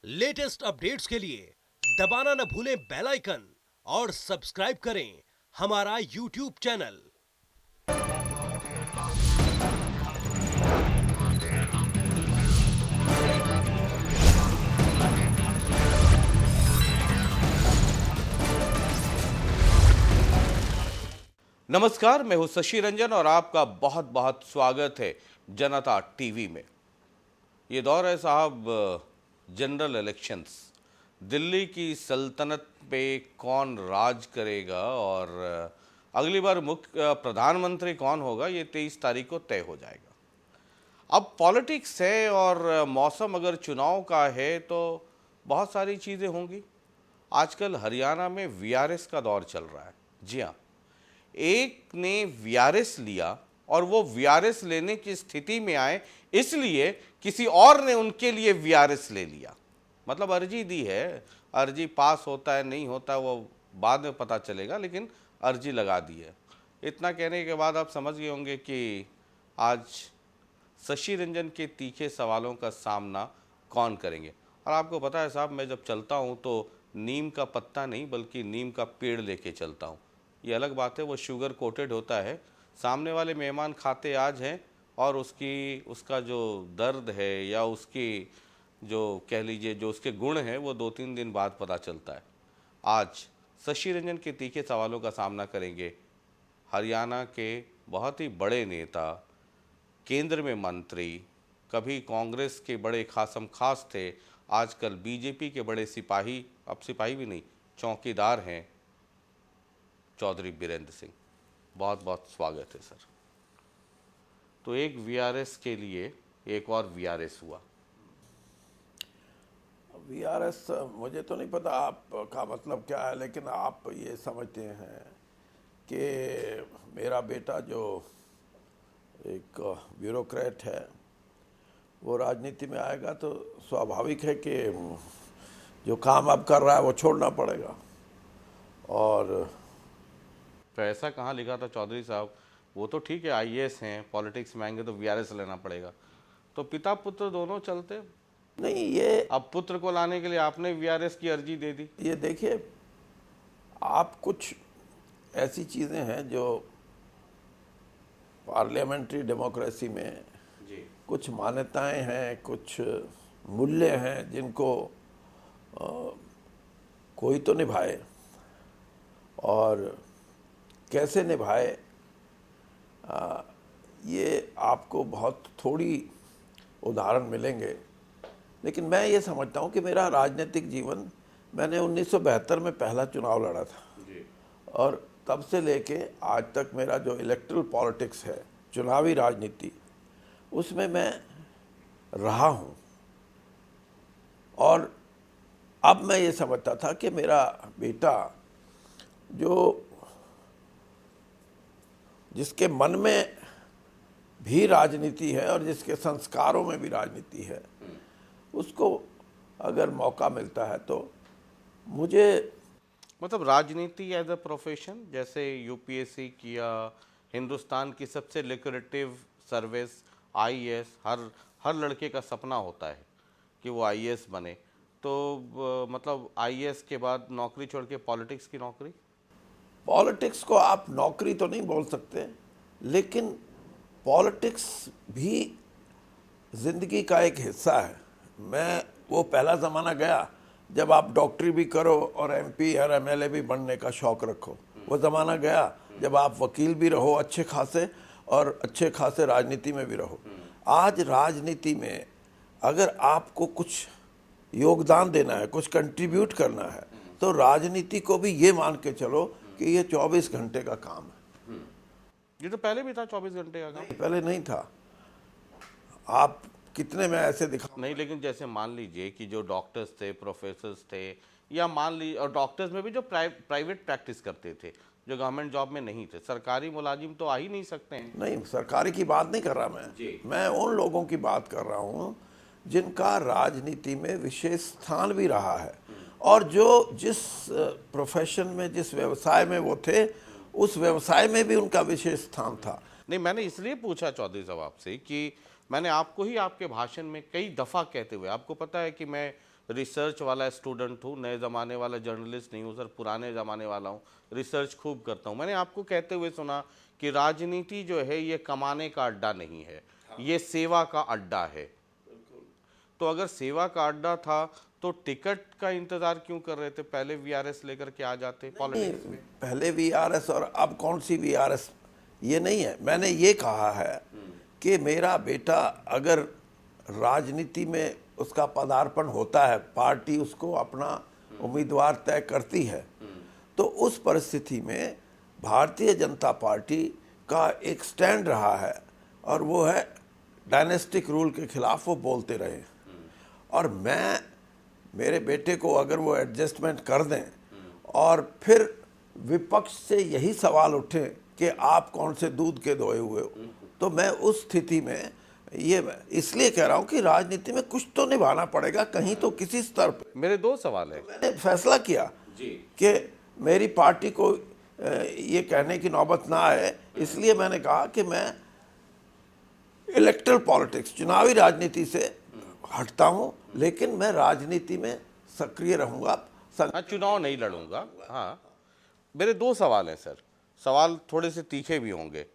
Latest updates के लिए दबाना न भूलें बेल आइकन और सब्सक्राइब करें हमारा यूट्यूब चैनल। नमस्कार, मैं हूं शशि रंजन और आपका बहुत बहुत स्वागत है जनता टीवी में। ये दौर है साहब जनरल इलेक्शंस। दिल्ली की सल्तनत पे कौन राज करेगा और अगली बार मुख्य प्रधानमंत्री कौन होगा, ये 23 तारीख को तय हो जाएगा। अब पॉलिटिक्स है और मौसम अगर चुनाव का है तो बहुत सारी चीज़ें होंगी। आजकल हरियाणा में वीआरएस का दौर चल रहा है। जी हाँ, एक ने वीआरएस लिया और वो वीआरएस लेने की स्थिति में आए इसलिए किसी और ने उनके लिए वीआरएस ले लिया। मतलब अर्जी दी है, अर्जी पास होता है नहीं होता वो बाद में पता चलेगा, लेकिन अर्जी लगा दी है। इतना कहने के बाद आप समझ गए होंगे कि आज शशि रंजन के तीखे सवालों का सामना कौन करेंगे। और आपको पता है साहब, मैं जब चलता हूँ तो नीम का पत्ता नहीं बल्कि नीम का पेड़ लेके चलता हूँ। ये अलग बात है, वो शुगर कोटेड होता है। सामने वाले मेहमान खाते आज हैं और उसका जो दर्द है या उसकी जो कह लीजिए जो उसके गुण हैं वो 2-3 दिन बाद पता चलता है। आज शशि रंजन के तीखे सवालों का सामना करेंगे हरियाणा के बहुत ही बड़े नेता, केंद्र में मंत्री, कभी कांग्रेस के बड़े खासम खास थे, आजकल बीजेपी के बड़े सिपाही, अब सिपाही भी नहीं चौकीदार हैं, चौधरी बीरेंद्र सिंह। बहुत बहुत स्वागत है सर। तो एक वीआरएस के लिए एक और वीआरएस हुआ। वीआरएस मुझे तो नहीं पता आपका मतलब क्या है, लेकिन आप ये समझते हैं कि मेरा बेटा जो एक ब्यूरोक्रेट है वो राजनीति में आएगा तो स्वाभाविक है कि जो काम अब कर रहा है वो छोड़ना पड़ेगा। और तो ऐसा कहाँ लिखा था चौधरी साहब? वो तो ठीक है, आईएएस हैं, पॉलिटिक्स में आएंगे तो वीआरएस लेना पड़ेगा। तो पिता पुत्र दोनों चलते नहीं, ये अब पुत्र को लाने के लिए आपने वीआरएस की अर्जी दे दी। ये देखिए, आप कुछ ऐसी चीज़ें हैं जो पार्लियामेंट्री डेमोक्रेसी में जी कुछ मान्यताएं हैं, कुछ मूल्य हैं जिनको कोई तो निभाए, और कैसे निभाए ये आपको बहुत थोड़ी उदाहरण मिलेंगे। लेकिन मैं ये समझता हूँ कि मेरा राजनीतिक जीवन, मैंने 1972 में पहला चुनाव लड़ा था जी। और तब से लेके आज तक मेरा जो इलेक्ट्रल पॉलिटिक्स है, चुनावी राजनीति, उसमें मैं रहा हूँ। और अब मैं ये समझता था कि मेरा बेटा जिसके मन में भी राजनीति है और जिसके संस्कारों में भी राजनीति है, उसको अगर मौका मिलता है तो मुझे मतलब राजनीति एज अ प्रोफेशन, जैसे यूपीएससी किया, हिंदुस्तान की सबसे लिक्रेटिव सर्विस आईएएस, हर लड़के का सपना होता है कि वो आईएएस बने। तो मतलब आईएएस के बाद नौकरी छोड़ के पॉलिटिक्स की नौकरी? पॉलिटिक्स को आप नौकरी तो नहीं बोल सकते, लेकिन पॉलिटिक्स भी ज़िंदगी का एक हिस्सा है। मैं वो पहला ज़माना गया जब आप डॉक्टरी भी करो और एमपी और एमएलए भी बनने का शौक़ रखो। वो ज़माना गया जब आप वकील भी रहो अच्छे खासे और अच्छे खासे राजनीति में भी रहो। आज राजनीति में अगर आपको कुछ योगदान देना है, कुछ कंट्रीब्यूट करना है, तो राजनीति को भी ये मान के चलो कि ये 24 घंटे का काम है। ये तो पहले भी था 24 घंटे का काम। पहले नहीं था। आप कितने में ऐसे दिखा नहीं, लेकिन जैसे मान लीजिए कि जो डॉक्टर्स थे, प्रोफेसर्स थे, या मान लीजिए, और डॉक्टर्स में भी जो प्राइवेट प्रैक्टिस करते थे, जो गवर्नमेंट जॉब में नहीं थे, सरकारी मुलाजिम तो आ ही नहीं सकते हैं। नहीं, सरकारी की बात नहीं कर रहा मैं उन लोगों की बात कर रहा हूँ जिनका राजनीति में विशेष स्थान भी रहा है, और जो जिस प्रोफेशन में, जिस व्यवसाय में वो थे, उस व्यवसाय में भी उनका विशेष स्थान था। नहीं, मैंने इसलिए पूछा चौधरी साहब आपसे कि मैंने आपको ही आपके भाषण में कई दफ़ा कहते हुए, आपको पता है कि मैं रिसर्च वाला स्टूडेंट हूँ, नए ज़माने वाला जर्नलिस्ट नहीं हूँ सर, पुराने ज़माने वाला हूँ, रिसर्च खूब करता हूँ। मैंने आपको कहते हुए सुना कि राजनीति जो है ये कमाने का अड्डा नहीं है, ये सेवा का अड्डा है। तो अगर सेवा का अड्डा था तो टिकट का इंतजार क्यों कर रहे थे? पहले वीआरएस लेकर के आ जाते पॉलिटिक्स में। पहले वीआरएस और अब कौन सी वीआरएस, ये नहीं है। मैंने ये कहा है कि मेरा बेटा अगर राजनीति में उसका पदार्पण होता है, पार्टी उसको अपना उम्मीदवार तय करती है, तो उस परिस्थिति में भारतीय जनता पार्टी का एक स्टैंड रहा है और वो है डायनेस्टिक रूल के खिलाफ वो बोलते रहे। और मैं मेरे बेटे को अगर वो एडजस्टमेंट कर दें और फिर विपक्ष से यही सवाल उठे कि आप कौन से दूध के दोए हुए हो, तो मैं उस स्थिति में ये इसलिए कह रहा हूं कि राजनीति में कुछ तो निभाना पड़ेगा कहीं तो, किसी स्तर पर। मेरे दो सवाल है। मैंने फैसला किया कि मेरी पार्टी को ये कहने की नौबत ना आए, इसलिए मैंने कहा कि मैं इलेक्टरल पॉलिटिक्स, चुनावी राजनीति से हटता हूं, लेकिन मैं राजनीति में सक्रिय रहूंगा। हाँ, चुनाव नहीं लड़ूंगा। हाँ, मेरे दो सवाल हैं सर, सवाल थोड़े से तीखे भी होंगे,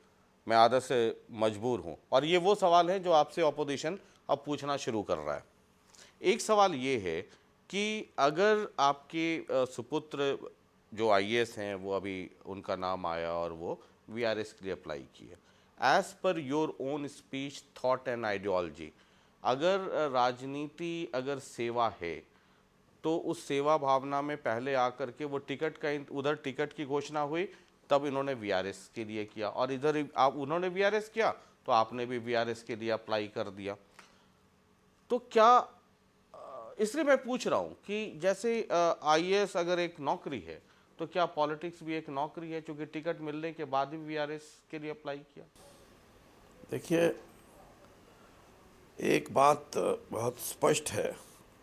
मैं आदत से मजबूर हूँ, और ये वो सवाल है जो आपसे ऑपोजिशन अब पूछना शुरू कर रहा है। एक सवाल ये है कि अगर आपके सुपुत्र जो आईएएस हैं, वो अभी उनका नाम आया और वो वीआरएस के लिए अप्लाई किए, as per your own speech, thought and ideology, अगर राजनीति अगर सेवा है तो उस सेवा भावना में पहले आकर के वो टिकट का, उधर टिकट की घोषणा हुई तब इन्होंने वीआरएस के लिए किया, और इधर आप उन्होंने वीआरएस किया तो आपने भी वीआरएस के लिए अप्लाई कर दिया। तो क्या, इसलिए मैं पूछ रहा हूँ कि जैसे आईएएस अगर एक नौकरी है तो क्या पॉलिटिक्स भी एक नौकरी है, क्योंकि टिकट मिलने के बाद भी वीआरएस के लिए अप्लाई किया? देखिए, एक बात बहुत स्पष्ट है,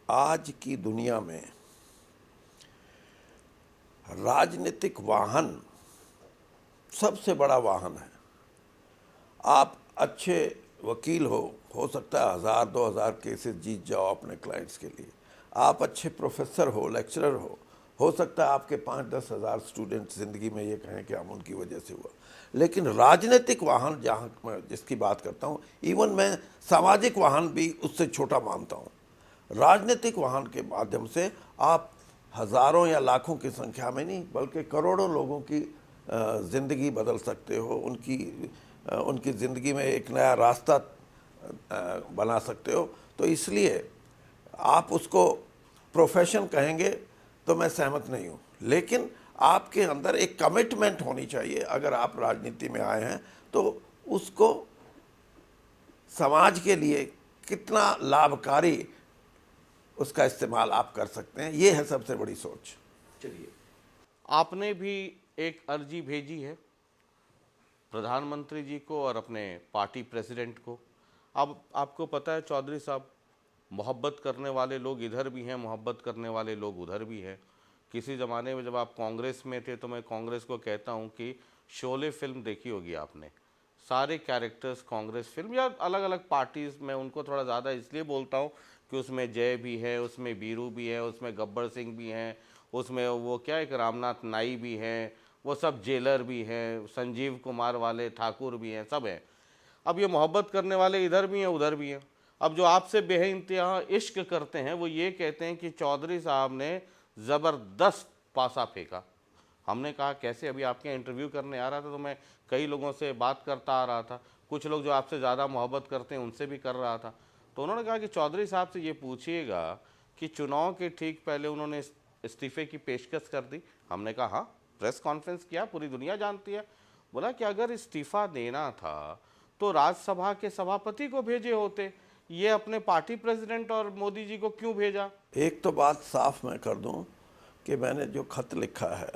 आज की दुनिया में राजनीतिक वाहन सबसे बड़ा वाहन है। आप अच्छे वकील हो सकता है 1000-2000 केसेस जीत जाओ अपने क्लाइंट्स के लिए। आप अच्छे प्रोफेसर हो, लेक्चरर हो सकता है आपके 5-10 हज़ार स्टूडेंट ज़िंदगी में ये कहें कि हम उनकी वजह से हुआ। लेकिन राजनीतिक वाहन जहाँ मैं जिसकी बात करता हूँ, इवन मैं सामाजिक वाहन भी उससे छोटा मानता हूँ। राजनीतिक वाहन के माध्यम से आप हज़ारों या लाखों की संख्या में नहीं बल्कि करोड़ों लोगों की ज़िंदगी बदल सकते हो, उनकी ज़िंदगी में एक नया रास्ता बना सकते हो। तो इसलिए आप उसको प्रोफेशन कहेंगे तो मैं सहमत नहीं हूँ, लेकिन आपके अंदर एक कमिटमेंट होनी चाहिए। अगर आप राजनीति में आए हैं तो उसको समाज के लिए कितना लाभकारी उसका इस्तेमाल आप कर सकते हैं, ये है सबसे बड़ी सोच। चलिए, आपने भी एक अर्जी भेजी है प्रधानमंत्री जी को और अपने पार्टी प्रेसिडेंट को। अब आपको पता है चौधरी साहब, मोहब्बत करने वाले लोग इधर भी हैं, मोहब्बत करने वाले लोग उधर भी हैं। किसी ज़माने में जब आप कांग्रेस में थे तो मैं कांग्रेस को कहता हूं कि शोले फिल्म देखी होगी आपने, सारे कैरेक्टर्स कांग्रेस फिल्म या अलग अलग पार्टीज़ में, उनको थोड़ा ज़्यादा इसलिए बोलता हूं कि उसमें जय भी है, उसमें बीरू भी है, उसमें गब्बर सिंह भी हैं, उसमें वो क्या एक रामनाथ नाई भी हैं, वो सब जेलर भी हैं, संजीव कुमार वाले ठाकुर भी हैं, सब हैं। अब ये मोहब्बत करने वाले इधर भी हैं उधर भी हैं। अब जो आपसे बेइंतहा इश्क करते हैं वो ये कहते हैं कि चौधरी साहब ने ज़बरदस्त पासा फेंका। हमने कहा कैसे? अभी आपके इंटरव्यू करने आ रहा था तो मैं कई लोगों से बात करता आ रहा था, कुछ लोग जो आपसे ज़्यादा मोहब्बत करते हैं उनसे भी कर रहा था, तो उन्होंने कहा कि चौधरी साहब से ये पूछिएगा कि चुनाव के ठीक पहले उन्होंने इस्तीफे की पेशकश कर दी। हमने कहा हाँ, प्रेस कॉन्फ्रेंस किया, पूरी दुनिया जानती है। बोला कि अगर इस्तीफा देना था तो राज्यसभा के सभापति को भेजे होते, ये अपने पार्टी प्रेसिडेंट और मोदी जी को क्यों भेजा? एक तो बात साफ मैं कर दूं कि मैंने जो खत लिखा है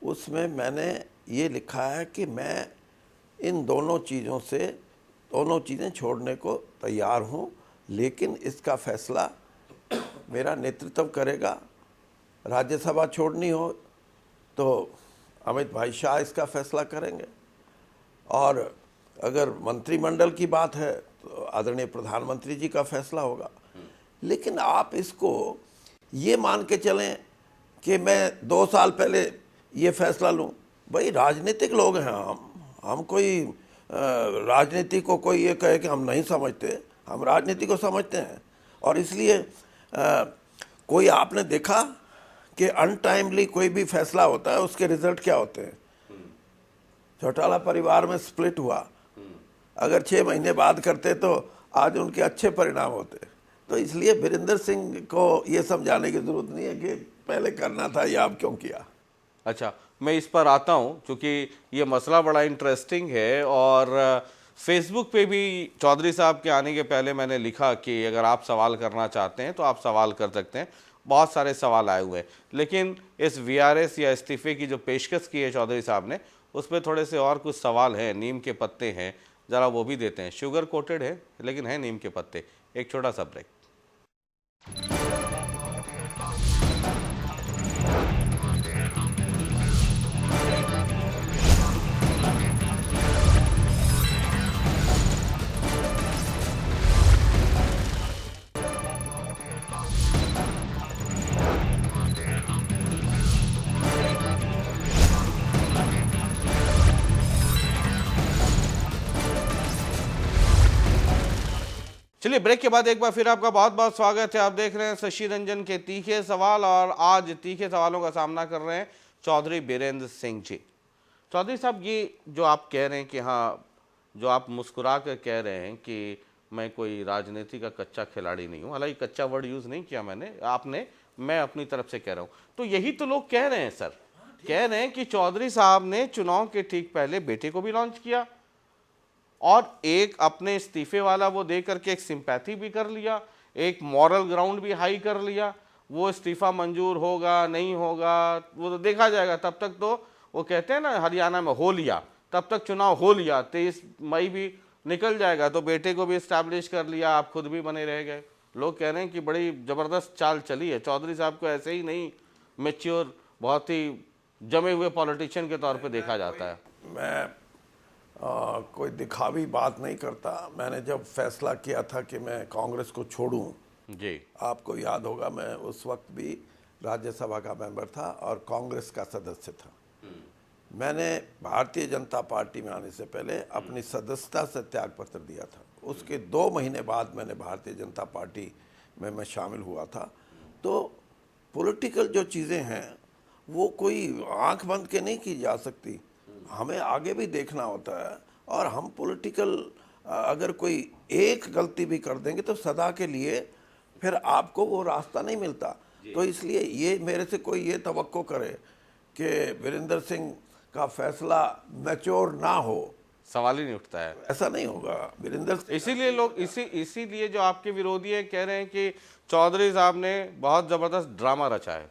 उसमें मैंने ये लिखा है कि मैं इन दोनों चीज़ें छोड़ने को तैयार हूं, लेकिन इसका फैसला मेरा नेतृत्व करेगा। राज्यसभा छोड़नी हो तो अमित भाई शाह इसका फैसला करेंगे, और अगर मंत्रिमंडल की बात है तो आदरणीय प्रधानमंत्री जी का फैसला होगा। लेकिन आप इसको ये मान के चलें कि मैं 2 साल पहले ये फैसला लूं। भाई राजनीतिक लोग हैं हम कोई राजनीति को कोई ये कहे कि हम नहीं समझते, हम राजनीति को समझते हैं। और इसलिए कोई आपने देखा कि अनटाइमली कोई भी फैसला होता है उसके रिजल्ट क्या होते हैं? चौटाला परिवार में स्प्लिट हुआ, अगर 6 महीने बाद करते तो आज उनके अच्छे परिणाम होते। तो इसलिए वीरेंद्र सिंह को ये समझाने की जरूरत नहीं है कि पहले करना था या अब क्यों किया। अच्छा, मैं इस पर आता हूँ क्योंकि ये मसला बड़ा इंटरेस्टिंग है और फेसबुक पे भी चौधरी साहब के आने के पहले मैंने लिखा कि अगर आप सवाल करना चाहते हैं तो आप सवाल कर सकते हैं। बहुत सारे सवाल आए हुए हैं, लेकिन इस वीआरएस या इस्तीफे की जो पेशकश की है चौधरी साहब ने, उस पर थोड़े से और कुछ सवाल हैं। नीम के पत्ते हैं, ज़रा वो भी देते हैं। शुगर कोटेड है लेकिन है नीम के पत्ते। एक छोटा सा ब्रेक। चलिए, ब्रेक के बाद एक बार फिर आपका बहुत बहुत स्वागत है। आप देख रहे हैं शशि रंजन के तीखे सवाल और आज तीखे सवालों का सामना कर रहे हैं चौधरी बीरेंद्र सिंह जी। चौधरी साहब, ये जो आप कह रहे हैं कि हाँ, जो आप मुस्कुरा कर कह रहे हैं कि मैं कोई राजनीति का कच्चा खिलाड़ी नहीं हूँ, हालांकि कच्चा वर्ड यूज़ नहीं किया आपने, मैं अपनी तरफ से कह रहा हूँ, तो यही तो लोग कह रहे हैं सर। कह रहे हैं कि चौधरी साहब ने चुनाव के ठीक पहले बेटे को भी लॉन्च किया और एक अपने इस्तीफे वाला वो दे करके एक सिंपैथी भी कर लिया, एक मॉरल ग्राउंड भी हाई कर लिया। वो इस्तीफा मंजूर होगा नहीं होगा वो तो देखा जाएगा, तब तक तो वो कहते हैं ना हरियाणा में हो लिया, तब तक चुनाव हो लिया, 23 मई भी निकल जाएगा, तो बेटे को भी इस्टेब्लिश कर लिया, आप खुद भी बने रह गए। लोग कह रहे हैं कि बड़ी ज़बरदस्त चाल चली है। चौधरी साहब को ऐसे ही नहीं, मैच्योर, बहुत ही जमे हुए पॉलिटिशियन के तौर पे देखा जाता है। मैं कोई दिखावी बात नहीं करता। मैंने जब फैसला किया था कि मैं कांग्रेस को छोड़ूं जी, आपको याद होगा मैं उस वक्त भी राज्यसभा का मेंबर था और कांग्रेस का सदस्य था। मैंने भारतीय जनता पार्टी में आने से पहले अपनी सदस्यता से त्याग पत्र दिया था। उसके 2 महीने बाद मैंने भारतीय जनता पार्टी में मैं शामिल हुआ था। तो पॉलिटिकल जो चीज़ें हैं वो कोई आंख बंद के नहीं की जा सकती, हमें आगे भी देखना होता है। और हम पॉलिटिकल अगर कोई एक गलती भी कर देंगे तो सदा के लिए फिर आपको वो रास्ता नहीं मिलता। तो इसलिए ये मेरे से कोई ये तवक्को करे कि वीरेंद्र सिंह का फैसला मैच्योर ना हो, सवाल ही नहीं उठता है। ऐसा नहीं होगा। वीरेंद्र इसीलिए लोग इसीलिए जो आपके विरोधी है कह रहे हैं कि चौधरी साहब ने बहुत ज़बरदस्त ड्रामा रचा है।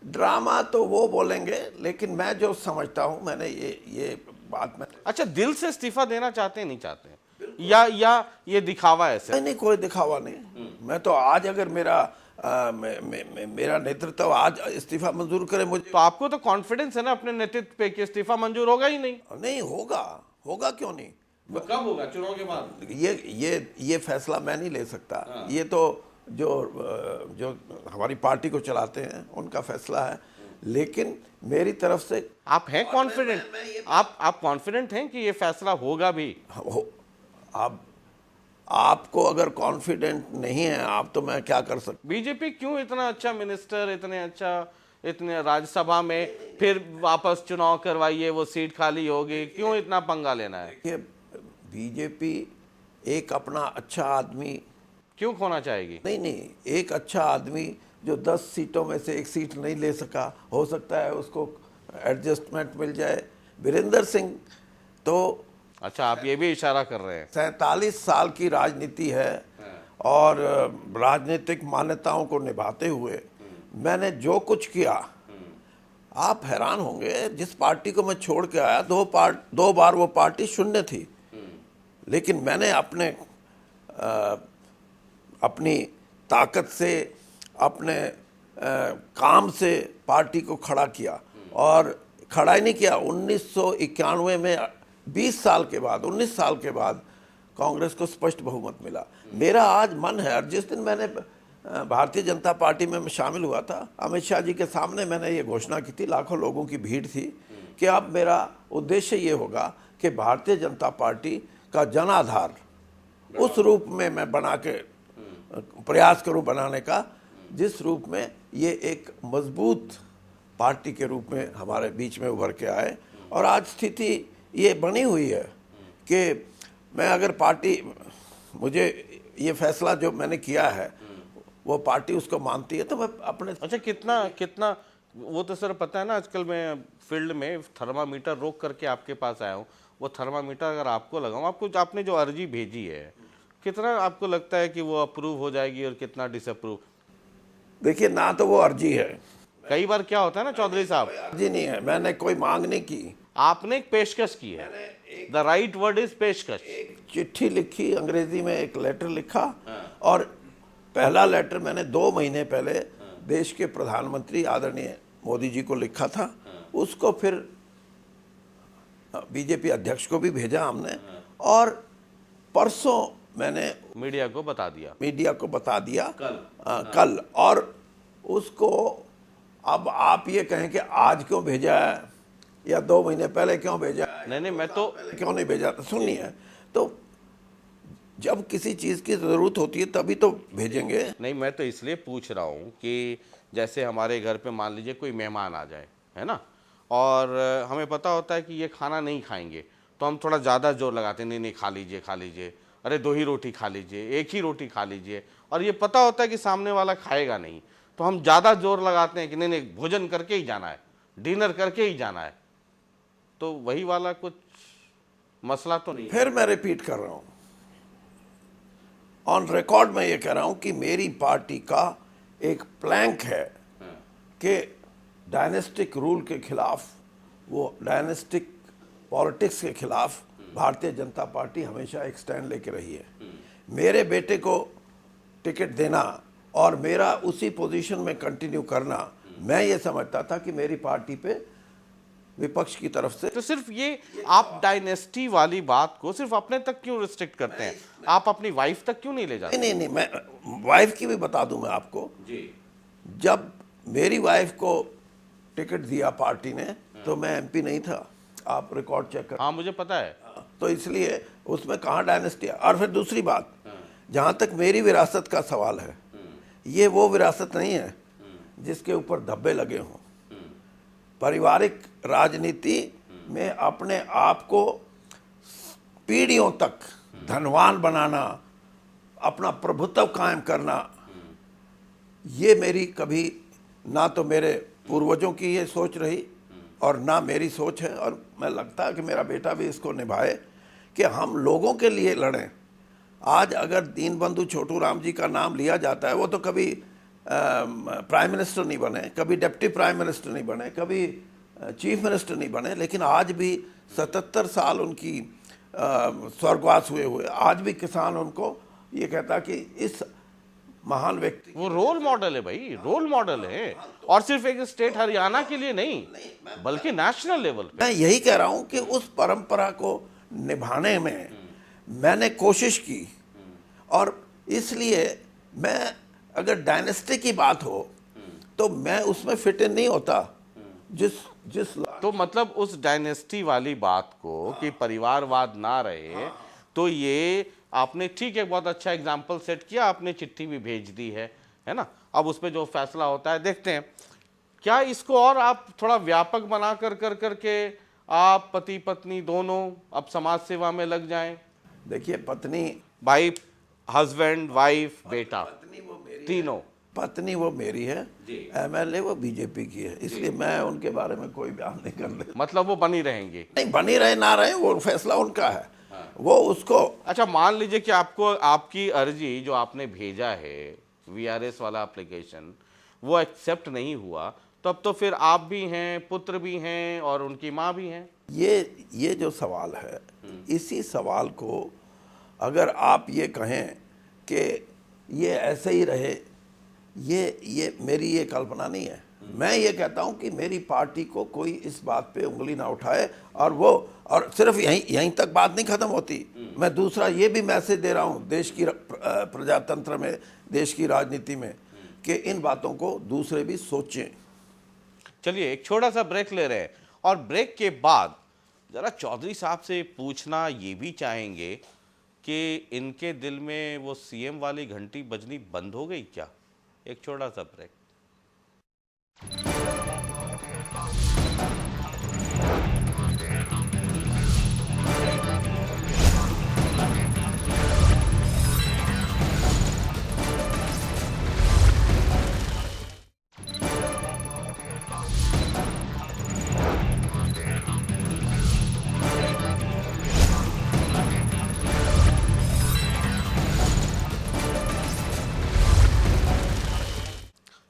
ड्रामा तो वो बोलेंगे, लेकिन मैं जो समझता हूँ, मैंने ये बात में अच्छा, दिल से इस्तीफा देना चाहते हैं नहीं चाहते हैं, या ये दिखावा ऐसे? नहीं, कोई दिखावा नहीं। मैं तो आज अगर मेरा नेतृत्व आज इस्तीफा मंजूर करे मुझे, तो आपको तो कॉन्फिडेंस है ना अपने नेतृत्व पे कि इस्तीफा मंजूर होगा ही नहीं? नहीं होगा क्यों नहीं? कब होगा? चुनाव के बाद? ये फैसला मैं नहीं ले सकता। ये तो जो हमारी पार्टी को चलाते हैं उनका फैसला है। लेकिन मेरी तरफ से आप हैं कॉन्फिडेंट? आप कॉन्फिडेंट हैं कि ये फैसला होगा भी? आपको अगर कॉन्फिडेंट नहीं है आप, तो मैं क्या कर सकता। बीजेपी क्यों इतना अच्छा मिनिस्टर, इतने राज्यसभा में, फिर वापस चुनाव करवाइए, वो सीट खाली होगी, क्यों इतना पंगा लेना है? ये बीजेपी एक अपना अच्छा आदमी क्यों खोना चाहेगी? नहीं, एक अच्छा आदमी जो 10 सीटों में से 1 सीट नहीं ले सका, हो सकता है उसको एडजस्टमेंट मिल जाए। वीरेंद्र सिंह तो अच्छा, आप ये भी इशारा कर रहे हैं? 47 साल की राजनीति है और राजनीतिक मान्यताओं को निभाते हुए मैंने जो कुछ किया, आप हैरान होंगे। जिस पार्टी को मैं छोड़ के आया, 2 बार वो पार्टी शून्य थी, लेकिन मैंने अपनी ताकत से, अपने काम से पार्टी को खड़ा किया। और खड़ा ही नहीं किया, 1991 में 19 साल के बाद कांग्रेस को स्पष्ट बहुमत मिला। मेरा आज मन है, और जिस दिन मैंने भारतीय जनता पार्टी में मैं शामिल हुआ था, अमित शाह जी के सामने मैंने ये घोषणा की थी, लाखों लोगों की भीड़ थी, कि अब मेरा उद्देश्य ये होगा कि भारतीय जनता पार्टी का जन आधार उस रूप में मैं बना के प्रयास करूं बनाने का, जिस रूप में ये एक मजबूत पार्टी के रूप में हमारे बीच में उभर के आए। और आज स्थिति ये बनी हुई है कि मैं अगर पार्टी, मुझे ये फैसला जो मैंने किया है वो पार्टी उसको मानती है तो मैं अपने। अच्छा, कितना कितना वो तो सर पता है ना, आजकल मैं फील्ड में थर्मामीटर रोक करके आपके पास आया हूँ। वो थर्मामीटर अगर आपको लगाऊं, आपको आपने जो अर्जी भेजी है, कितना आपको लगता है कि वो अप्रूव हो जाएगी और कितना डिसअप्रूव? देखिए, ना तो वो अर्जी है, कई बार क्या होता है ना चौधरी साहब, अर्जी नहीं है, मैंने कोई मांग नहीं की, आपने एक पेशकश की है। द राइट वर्ड इज पेशकश। एक चिट्ठी लिखी, अंग्रेजी में एक लेटर लिखा, और पहला लेटर मैंने 2 महीने पहले देश के प्रधानमंत्री आदरणीय मोदी जी को लिखा था। उसको फिर बीजेपी अध्यक्ष को भी भेजा हमने, और परसों मैंने मीडिया को बता दिया कल। और उसको अब आप ये कहें कि आज क्यों भेजा है या 2 महीने पहले क्यों भेजा है, नहीं, मैं तो क्यों नहीं भेजा, तो सुनिए, तो जब किसी चीज़ की ज़रूरत होती है तभी तो भेजेंगे। नहीं, मैं तो इसलिए पूछ रहा हूँ कि जैसे हमारे घर पे मान लीजिए कोई मेहमान आ जाए, है ना, और हमें पता होता है कि ये खाना नहीं खाएंगे, तो हम थोड़ा ज़्यादा जोर लगाते हैं, नहीं नहीं खा लीजिए, अरे 2 ही रोटी खा लीजिए, 1 ही रोटी खा लीजिए, और ये पता होता है कि सामने वाला खाएगा नहीं, तो हम ज़्यादा जोर लगाते हैं कि नहीं नहीं भोजन करके ही जाना है, डिनर करके ही जाना है। तो वही वाला कुछ मसला तो नहीं? फिर मैं रिपीट कर रहा हूँ, ऑन रिकॉर्ड मैं ये कह रहा हूँ कि मेरी पार्टी का एक प्लैंक है कि डायनेस्टिक रूल के खिलाफ, वो डायनेस्टिक पॉलिटिक्स के खिलाफ भारतीय जनता पार्टी हमेशा एक स्टैंड लेके रही है। मेरे बेटे को टिकट देना और मेरा उसी पोजीशन में कंटिन्यू करना, मैं ये समझता था कि मेरी पार्टी पे विपक्ष की तरफ से। तो सिर्फ ये आप डायनेस्टी वाली बात को सिर्फ अपने तक क्यों रिस्ट्रिक्ट करते हैं? आप अपनी वाइफ तक क्यों नहीं ले जाते? नहीं, मैं वाइफ की भी बता दूं मैं आपको जी। जब मेरी वाइफ को टिकट दिया पार्टी ने तो मैं एमपी नहीं था, आप रिकॉर्ड चेक कर। हाँ, मुझे पता है। तो इसलिए उसमें कहाँ डायनेस्टी है। और फिर दूसरी बात, जहाँ तक मेरी विरासत का सवाल है, ये वो विरासत नहीं है जिसके ऊपर धब्बे लगे हों। पारिवारिक राजनीति में अपने आप को पीढ़ियों तक धनवान बनाना, अपना प्रभुत्व कायम करना, ये मेरी कभी ना तो मेरे पूर्वजों की ये सोच रही और ना मेरी सोच है। और मैं लगता है कि मेरा बेटा भी इसको निभाए कि हम लोगों के लिए लड़ें। आज अगर दीनबंधु छोटू राम जी का नाम लिया जाता है, वो तो कभी प्राइम मिनिस्टर नहीं बने, कभी डिप्टी प्राइम मिनिस्टर नहीं बने, कभी चीफ मिनिस्टर नहीं बने, लेकिन आज भी 77 साल उनकी स्वर्गवास हुए आज भी किसान उनको ये कहता कि इस महान व्यक्ति, वो रोल मॉडल है भाई, रोल मॉडल है। और सिर्फ एक स्टेट हरियाणा के लिए नहीं, बल्कि नेशनल लेवल पे। मैं यही कह रहा हूं कि उस परंपरा को निभाने में मैंने कोशिश की, और इसलिए मैं, अगर डायनेस्टी की बात हो तो मैं उसमें फिट इन नहीं होता। जिस तो मतलब उस डायनेस्टी वाली बात को कि परिवारवाद ना रहे, तो ये आपने ठीक है, बहुत अच्छा एग्जाम्पल सेट किया, आपने चिट्ठी भी भेज दी है ना। अब उस पर जो फैसला होता है देखते हैं। क्या इसको और आप थोड़ा व्यापक बना करके आप पति पत्नी दोनों अब समाज सेवा में लग जाएं? देखिए, पत्नी, भाई, हस्बैंड, वाइफ, बेटा, तीनों। पत्नी वो मेरी है, एमएलए वो बीजेपी की है, इसलिए मैं उनके बारे में कोई बयान नहीं कर ले। मतलब वो बनी रहेंगे? नहीं, बनी रहे ना रहे वो फैसला उनका है। वो उसको, अच्छा, मान लीजिए कि आपको आपकी अर्जी जो आपने भेजा है, वीआरएस वाला एप्लीकेशन, वो एक्सेप्ट नहीं हुआ, तो अब तो फिर आप भी हैं, पुत्र भी हैं और उनकी माँ भी हैं। ये जो सवाल है, इसी सवाल को अगर आप ये कहें कि ये ऐसे ही रहे, ये मेरी ये कल्पना नहीं है। मैं ये कहता हूं कि मेरी पार्टी को कोई इस बात पे उंगली ना उठाए, और सिर्फ यहीं तक बात नहीं खत्म होती। मैं दूसरा ये भी मैसेज दे रहा हूं देश की प्रजातंत्र में, देश की राजनीति में कि इन बातों को दूसरे भी सोचें। चलिए एक छोटा सा ब्रेक ले रहे हैं और ब्रेक के बाद जरा चौधरी साहब से पूछना ये भी चाहेंगे कि इनके दिल में वो सीएम वाली घंटी बजनी बंद हो गई क्या। एक छोटा सा ब्रेक।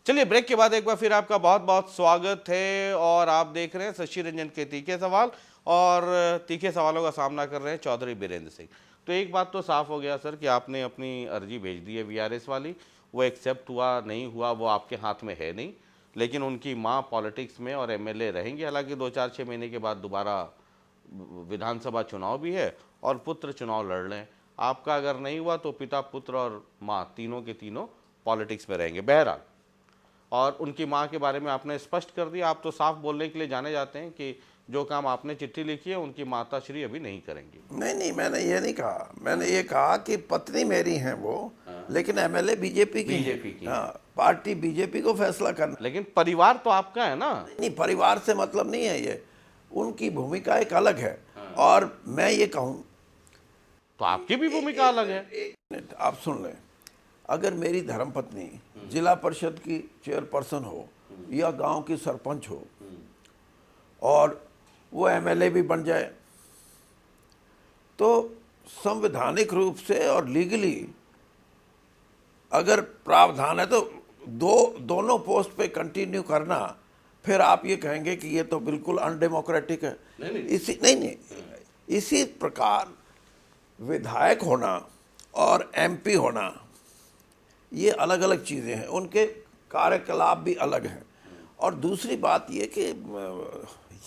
चलिए ब्रेक के बाद एक बार फिर आपका बहुत बहुत स्वागत है और आप देख रहे हैं शशि रंजन के तीखे सवाल और तीखे सवालों का सामना कर रहे हैं चौधरी बीरेंद्र सिंह। तो एक बात तो साफ हो गया सर कि आपने अपनी अर्जी भेज दी है वीआरएस वाली, वो एक्सेप्ट हुआ नहीं हुआ वो आपके हाथ में है नहीं, लेकिन उनकी माँ पॉलिटिक्स में और एमएलए रहेंगी। हालांकि 2-4-6 महीने के बाद दोबारा विधानसभा चुनाव भी है और पुत्र चुनाव लड़ रहे हैं। आपका अगर नहीं हुआ तो पिता पुत्र और माँ तीनों के तीनों पॉलिटिक्स में रहेंगे। बहरहाल, और उनकी माँ के बारे में आपने स्पष्ट कर दिया। आप तो साफ बोलने के लिए जाने जाते हैं कि जो काम आपने चिट्ठी लिखी है उनकी माता श्री अभी नहीं करेंगी। नहीं, मैंने ये नहीं कहा। मैंने ये कहा कि पत्नी मेरी हैं वो, लेकिन एमएलए बीजेपी की। हाँ, पार्टी बीजेपी को फैसला करना। लेकिन परिवार तो आपका है ना। नहीं, परिवार से मतलब नहीं है ये, उनकी भूमिका एक अलग है। और मैं ये कहूँ तो आपकी भी भूमिका अलग है। एक मिनट आप सुन लें। अगर मेरी धर्मपत्नी जिला परिषद की चेयरपर्सन हो या गांव की सरपंच हो और वो एमएलए भी बन जाए, तो संवैधानिक रूप से और लीगली अगर प्रावधान है तो दोनों पोस्ट पे कंटिन्यू करना, फिर आप ये कहेंगे कि ये तो बिल्कुल अनडेमोक्रेटिक है। इसी प्रकार विधायक होना और एमपी होना ये अलग अलग चीज़ें हैं, उनके कार्यकलाप भी अलग हैं। और दूसरी बात ये कि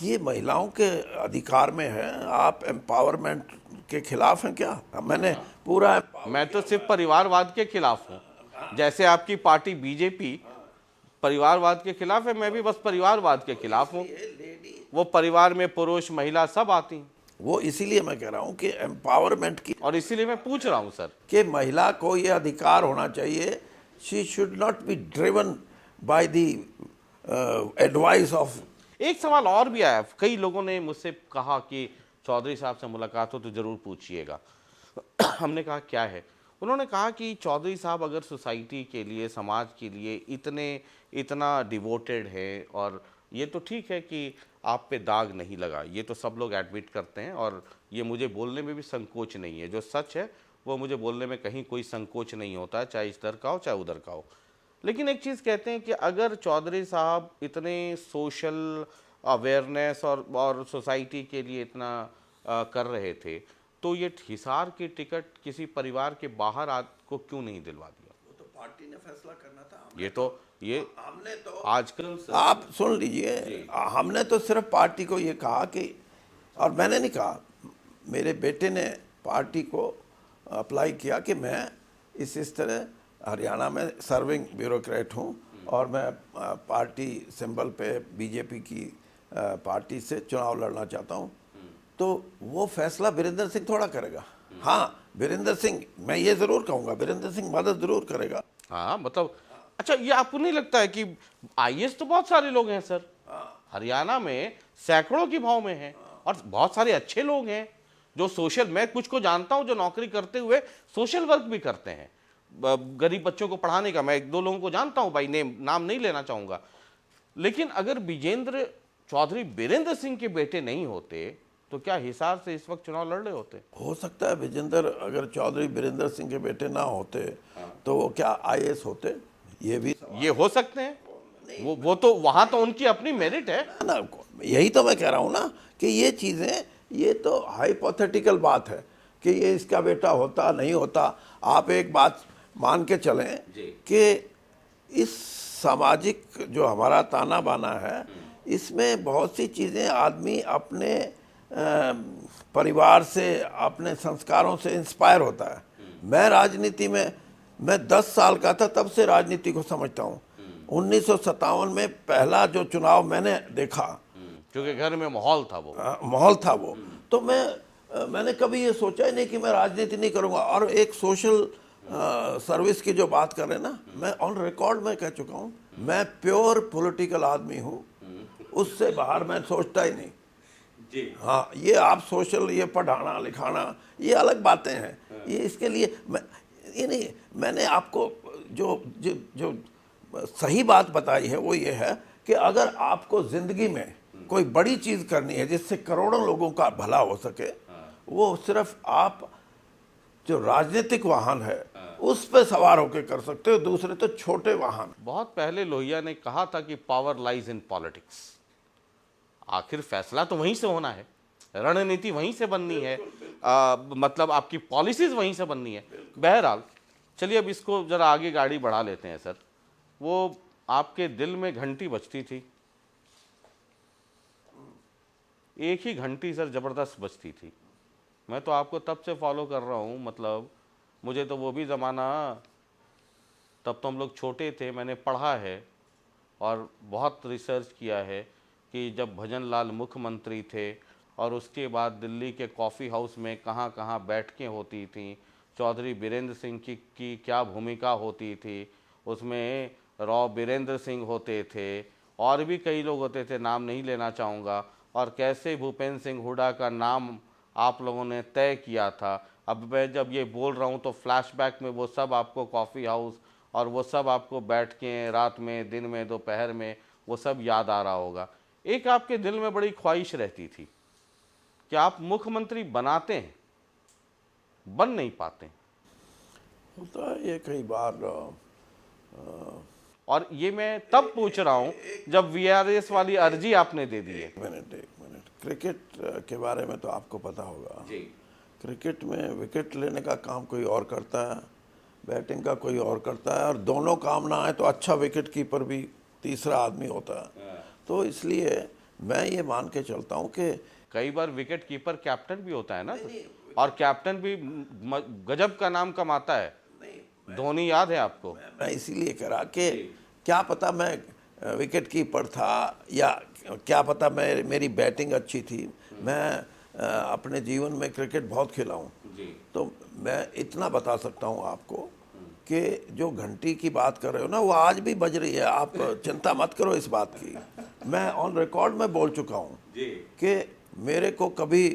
ये महिलाओं के अधिकार में है। आप एम्पावरमेंट के खिलाफ हैं क्या? मैंने पूरा मैं तो सिर्फ परिवारवाद के खिलाफ हूँ। जैसे आपकी पार्टी बीजेपी परिवारवाद के खिलाफ है, मैं भी बस परिवारवाद के खिलाफ हूँ। वो परिवार में पुरुष महिला सब आती हैं। वो इसीलिए मैं कह रहा हूँ कि एम्पावरमेंट की, और इसीलिए मैं पूछ रहा हूँ सर कि महिला को ये अधिकार होना चाहिए। She should not be driven by the advice of. एक सवाल और भी आया, कई लोगों ने मुझसे कहा कि चौधरी साहब से मुलाकात हो तो जरूर पूछिएगा। हमने कहा क्या है? उन्होंने कहा कि चौधरी साहब अगर सोसाइटी के लिए, समाज के लिए इतना डिवोटेड है, और ये तो ठीक है कि आप पे दाग नहीं लगा, ये तो सब लोग एडमिट करते हैं और ये मुझे बोलने में भी संकोच नहीं है। जो सच है वो मुझे बोलने में कहीं कोई संकोच नहीं होता है, चाहे इधर का हो चाहे उधर का हो। लेकिन एक चीज़ कहते हैं कि अगर चौधरी साहब इतने सोशल अवेयरनेस और सोसाइटी के लिए इतना कर रहे थे, तो ये हिसार की टिकट किसी परिवार के बाहर को क्यों नहीं दिलवा दिया? वो तो पार्टी ने फैसला करना था। हमने तो आजकल आप सुन लीजिए, हमने तो सिर्फ पार्टी को ये कहा कि, और मैंने नहीं कहा, मेरे बेटे ने पार्टी को अप्लाई किया कि मैं इस तरह हरियाणा में सर्विंग ब्यूरोक्रेट हूँ और मैं पार्टी सिंबल पे बीजेपी की पार्टी से चुनाव लड़ना चाहता हूँ। तो वो फैसला बीरेंद्र सिंह थोड़ा करेगा। हाँ, बीरेंद्र सिंह, मैं ये ज़रूर कहूँगा, बीरेंद्र सिंह मदद ज़रूर करेगा। हाँ, मतलब अच्छा, ये आपको नहीं लगता है कि आईएएस तो बहुत सारे लोग हैं सर, हरियाणा में सैकड़ों की भाव में हैं, और बहुत सारे अच्छे लोग हैं जो सोशल, मैं कुछ को जानता हूं जो नौकरी करते हुए सोशल वर्क भी करते हैं, गरीब बच्चों को पढ़ाने का। मैं 1-2 लोगों को जानता हूं, भाई नाम नहीं लेना चाहूंगा। लेकिन अगर विजेंद्र चौधरी बीरेंद्र सिंह के बेटे नहीं होते तो क्या हिसार से इस वक्त चुनाव लड़ रहे होते? हो सकता है विजेंद्र, अगर चौधरी बीरेंद्र सिंह के बेटे ना होते तो वो क्या आईएएस होते? ये हो सकते हैं। वो तो वहां तो उनकी अपनी मेरिट है ना। यही तो मैं कह रहा हूँ ना कि ये चीज़ें, ये तो हाइपोथेटिकल बात है कि ये इसका बेटा होता नहीं होता। आप एक बात मान के चलें कि इस सामाजिक जो हमारा ताना बाना है, इसमें बहुत सी चीज़ें आदमी अपने परिवार से, अपने संस्कारों से इंस्पायर होता है। मैं राजनीति में मैं 10 साल का था तब से राजनीति को समझता हूँ। 1957 में पहला जो चुनाव मैंने देखा, क्योंकि घर में माहौल था वो। माहौल था वो, तो मैंने कभी ये सोचा ही नहीं कि मैं राजनीति नहीं करूँगा। और एक सोशल सर्विस की जो बात कर रहे हैं ना, मैं ऑन रिकॉर्ड में कह चुका हूँ, मैं प्योर पॉलिटिकल आदमी हूँ, उससे बाहर मैं सोचता ही नहीं जी। हाँ, ये आप सोशल, ये पढ़ाना लिखाना, ये अलग बातें हैं। ये इसके लिए ये नहीं, मैंने आपको जो जो जो सही बात बताई है वो ये है कि अगर आपको जिंदगी में कोई बड़ी चीज करनी है जिससे करोड़ों लोगों का भला हो सके, वो सिर्फ आप जो राजनीतिक वाहन है उस पे सवार होकर कर सकते हो, दूसरे तो छोटे वाहन। बहुत पहले लोहिया ने कहा था कि पावर लाइज इन पॉलिटिक्स। आखिर फैसला तो वहीं से होना है, रणनीति वहीं से बननी है, मतलब आपकी पॉलिसीज वहीं से बननी है। बहरहाल चलिए अब इसको जरा आगे गाड़ी बढ़ा लेते हैं सर। वो आपके दिल में घंटी बजती थी, एक ही घंटी सर जबरदस्त बजती थी। मैं तो आपको तब से फॉलो कर रहा हूँ, मतलब मुझे तो वो भी ज़माना, तब तो हम लोग छोटे थे, मैंने पढ़ा है और बहुत रिसर्च किया है कि जब भजन लाल मुख्यमंत्री थे और उसके बाद दिल्ली के कॉफ़ी हाउस में कहाँ कहाँ बैठकें होती थीं, चौधरी बीरेंद्र सिंह की क्या भूमिका होती थी, उसमें राव बीरेंद्र सिंह होते थे और भी कई लोग होते थे, नाम नहीं लेना चाहूँगा, और कैसे भूपेंद्र सिंह हुड्डा का नाम आप लोगों ने तय किया था। अब मैं जब ये बोल रहा हूँ तो फ्लैशबैक में वो सब आपको कॉफ़ी हाउस और वो सब आपको बैठ के रात में, दिन में, दोपहर में, वो सब याद आ रहा होगा। एक आपके दिल में बड़ी ख्वाहिश रहती थी कि आप मुख्यमंत्री बनाते हैं, बन नहीं पाते। होता है ये कई बार। और ये मैं तब पूछ रहा हूँ जब वीआरएस वाली अर्जी आपने दे दी है। एक मिनट, क्रिकेट के बारे में तो आपको पता होगा जी। क्रिकेट में विकेट लेने का काम कोई और करता है, बैटिंग का कोई और करता है, और दोनों काम ना आए तो अच्छा विकेट कीपर भी तीसरा आदमी होता है। तो इसलिए मैं ये मान के चलता हूँ कि कई बार विकेट कीपर कैप्टन भी होता है ना, और कैप्टन भी गजब का नाम कमाता है। धोनी याद है आपको? मैं इसीलिए कह रहा कि क्या पता मैं विकेट कीपर था या क्या पता मेरी बैटिंग अच्छी थी। मैं अपने जीवन में क्रिकेट बहुत खेला हूँ, तो मैं इतना बता सकता हूँ आपको कि जो घंटी की बात कर रहे हो ना, वो आज भी बज रही है। आप चिंता मत करो इस बात की। मैं ऑन रिकॉर्ड में बोल चुका हूँ कि मेरे को कभी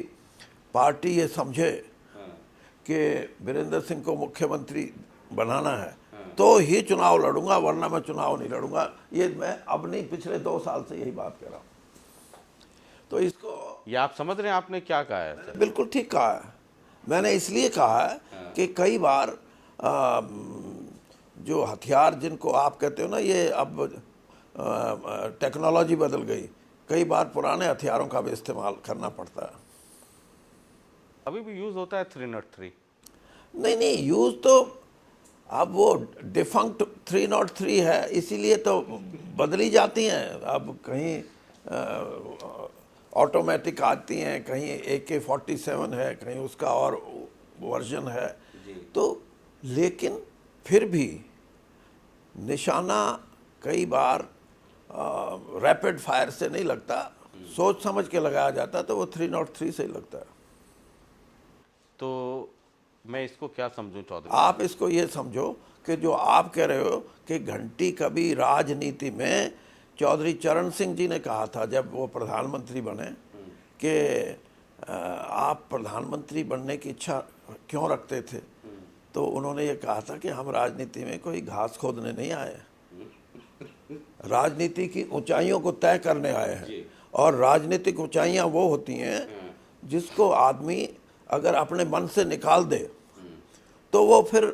पार्टी ये समझे कि वीरेंद्र सिंह को मुख्यमंत्री बनाना है तो ही चुनाव लड़ूंगा, वरना मैं चुनाव नहीं लड़ूंगा। ये मैं अब नहीं, पिछले 2 साल से यही बात कर रहा हूँ। तो इसको ये आप समझ रहे हैं आपने क्या कहा है सर? बिल्कुल ठीक कहा है। मैंने इसलिए कहा है कि कई बार जो हथियार जिनको आप कहते हो ना, ये अब टेक्नोलॉजी बदल गई, कई बार पुराने हथियारों का भी इस्तेमाल करना पड़ता है। अभी भी यूज होता है 303? नहीं, यूज तो अब वो डिफंक्ट 303 है, इसीलिए तो बदली जाती हैं। अब कहीं ऑटोमेटिक आती हैं, कहीं AK-47 है, कहीं उसका और वर्जन है। तो लेकिन फिर भी निशाना कई बार रैपिड फायर से नहीं लगता, सोच समझ के लगाया जाता, तो वो 303 से ही लगता है। तो मैं इसको क्या समझूं चौधरी? आप इसको ये समझो कि जो आप कह रहे हो कि घंटी कभी राजनीति में, चौधरी चरण सिंह जी ने कहा था जब वो प्रधानमंत्री बने कि आप प्रधानमंत्री बनने की इच्छा क्यों रखते थे, तो उन्होंने ये कहा था कि हम राजनीति में कोई घास खोदने नहीं आए, राजनीति की ऊंचाइयों को तय करने आए हैं। और राजनीतिक ऊंचाइयां वो होती हैं जिसको आदमी अगर अपने मन से निकाल दे तो वो फिर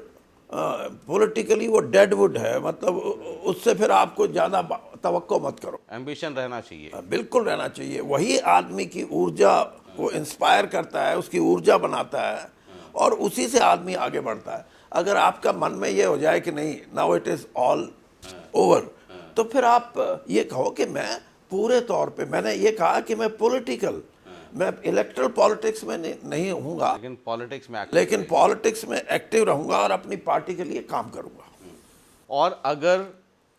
पॉलिटिकली वो डेडवुड है, मतलब उससे फिर आपको ज़्यादा तवक्को मत करो। एम्बिशन रहना चाहिए। बिल्कुल रहना चाहिए। वही आदमी की ऊर्जा को इंस्पायर करता है, उसकी ऊर्जा बनाता है, और उसी से आदमी आगे बढ़ता है। अगर आपका मन में ये हो जाए कि नहीं, now it is all over, तो फिर आप ये कहो कि मैं पूरे तौर पे, मैंने ये कहा कि मैं पॉलिटिकल मैं इलेक्ट्रल पॉलिटिक्स में नहीं होऊंगा, लेकिन पॉलिटिक्स में लेकिन पॉलिटिक्स में एक्टिव रहूंगा और अपनी पार्टी के लिए काम करूंगा। और अगर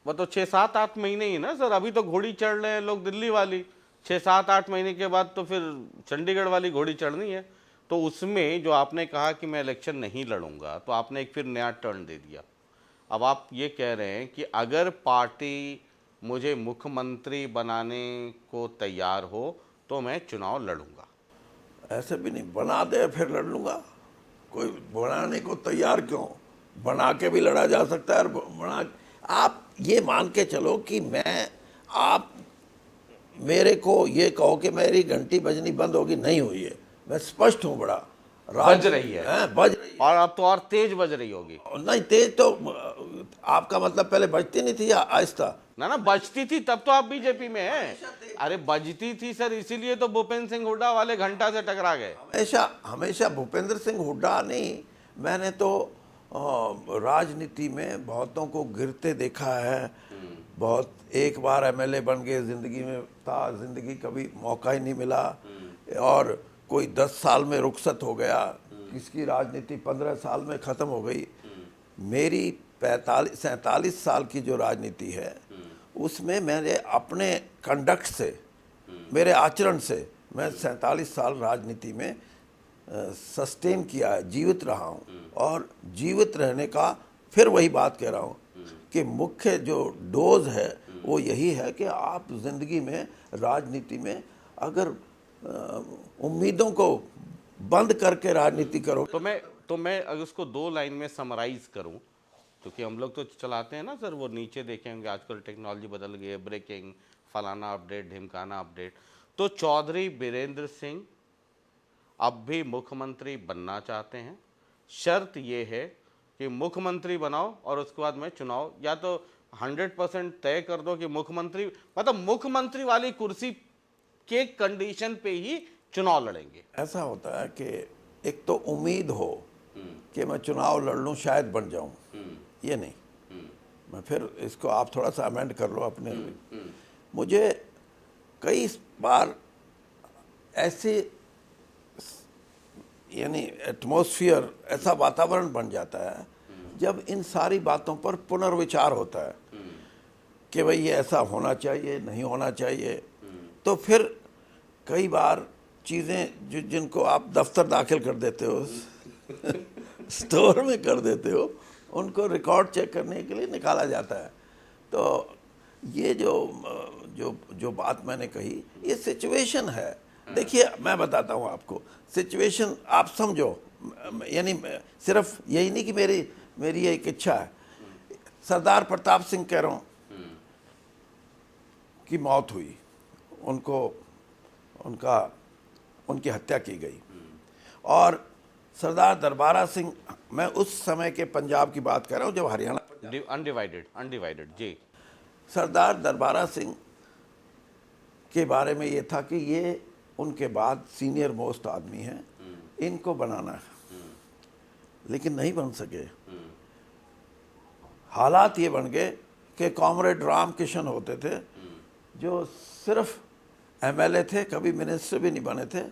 वो तो 6-7-8 महीने ही ना सर, अभी तो घोड़ी चढ़ रहे हैं लोग दिल्ली वाली, 6-7-8 महीने के बाद तो फिर चंडीगढ़ वाली घोड़ी चढ़नी है। तो उसमें जो आपने कहा कि मैं इलेक्शन नहीं लड़ूंगा, तो आपने एक फिर नया टर्न दे दिया। अब आप ये कह रहे हैं कि अगर पार्टी मुझे मुख्यमंत्री बनाने को तैयार हो तो मैं चुनाव लड़ूंगा। ऐसे भी नहीं, बना दे फिर लड़ लूंगा। कोई बनाने को तैयार क्यों, बना के भी लड़ा जा सकता है। और बना, आप ये मान के चलो कि आप मेरे को ये कहो कि मेरी घंटी बजनी बंद होगी, नहीं हुई है, मैं स्पष्ट हूँ बड़ा। बज रही है, बज रही है, और अब तो और तेज बज रही होगी। नहीं तेज तो आपका मतलब पहले बजती नहीं थी या आहिस्ता? ना बजती थी, तब तो आप बीजेपी में हैं। अरे बजती थी सर, इसीलिए तो भूपेंद्र सिंह हुड्डा वाले घंटा से टकरा गए। हमेशा भूपेंद्र सिंह हुड्डा नहीं, मैंने तो राजनीति में बहुतों को गिरते देखा है। बहुत, एक बार एमएलए बन गए, जिंदगी में था, जिंदगी कभी मौका ही नहीं मिला। और कोई 10 साल में रुखसत हो गया, किसकी राजनीति 15 साल में ख़त्म हो गई। मेरी 47 साल की जो राजनीति है उसमें मैंने अपने कंडक्ट से, मेरे आचरण से, मैं 47 साल राजनीति में सस्टेन किया है, जीवित रहा हूँ। और जीवित रहने का फिर वही बात कह रहा हूँ कि मुख्य जो डोज है वो यही है कि आप जिंदगी में, राजनीति में अगर उम्मीदों को बंद करके राजनीति करो तो मैं अगर उसको 2 लाइन में समराइज करूं, क्योंकि हम लोग तो चलाते हैं ना सर, वो नीचे देखेंगे आजकल टेक्नोलॉजी बदल गई है, ब्रेकिंग, फलाना अपडेट, ढिमकाना अपडेट। तो चौधरी बीरेंद्र सिंह अब भी मुख्यमंत्री बनना चाहते हैं। शर्त ये है कि मुख्यमंत्री बनाओ और उसके बाद में चुनाव, या तो 100% तय कर दो कि मुख्यमंत्री, मतलब मुख्यमंत्री वाली कुर्सी के कंडीशन पे ही चुनाव लड़ेंगे। ऐसा होता है कि एक तो उम्मीद हो कि मैं चुनाव लड़ लूं, शायद बन जाऊं, ये नहीं। मैं फिर इसको आप थोड़ा सा अमेंड कर लो अपने लिए। मुझे कई बार ऐसे यानी एटमॉस्फेयर, ऐसा वातावरण बन जाता है जब इन सारी बातों पर पुनर्विचार होता है कि भाई ये ऐसा होना चाहिए, नहीं होना चाहिए। तो फिर कई बार चीज़ें जिनको आप दफ्तर दाखिल कर देते हो स्टोर में कर देते हो, उनको रिकॉर्ड चेक करने के लिए निकाला जाता है। तो ये जो बात मैंने कही, ये सिचुएशन है। देखिए मैं बताता हूँ आपको सिचुएशन, आप समझो। यानी सिर्फ यही नहीं कि मेरी एक इच्छा है। सरदार प्रताप सिंह कह रहा हूँ की मौत हुई, उनकी हत्या की गई। और सरदार दरबारा सिंह, मैं उस समय के पंजाब की बात कर रहा हूँ जब हरियाणा अनडिवाइडेड जी। सरदार दरबारा सिंह के बारे में ये था कि ये उनके बाद सीनियर मोस्ट आदमी हैं, इनको बनाना है, लेकिन नहीं बन सके। हालात ये बन गए कि कॉमरेड राम किशन होते थे जो सिर्फ एमएलए थे, कभी मिनिस्टर भी नहीं बने थे,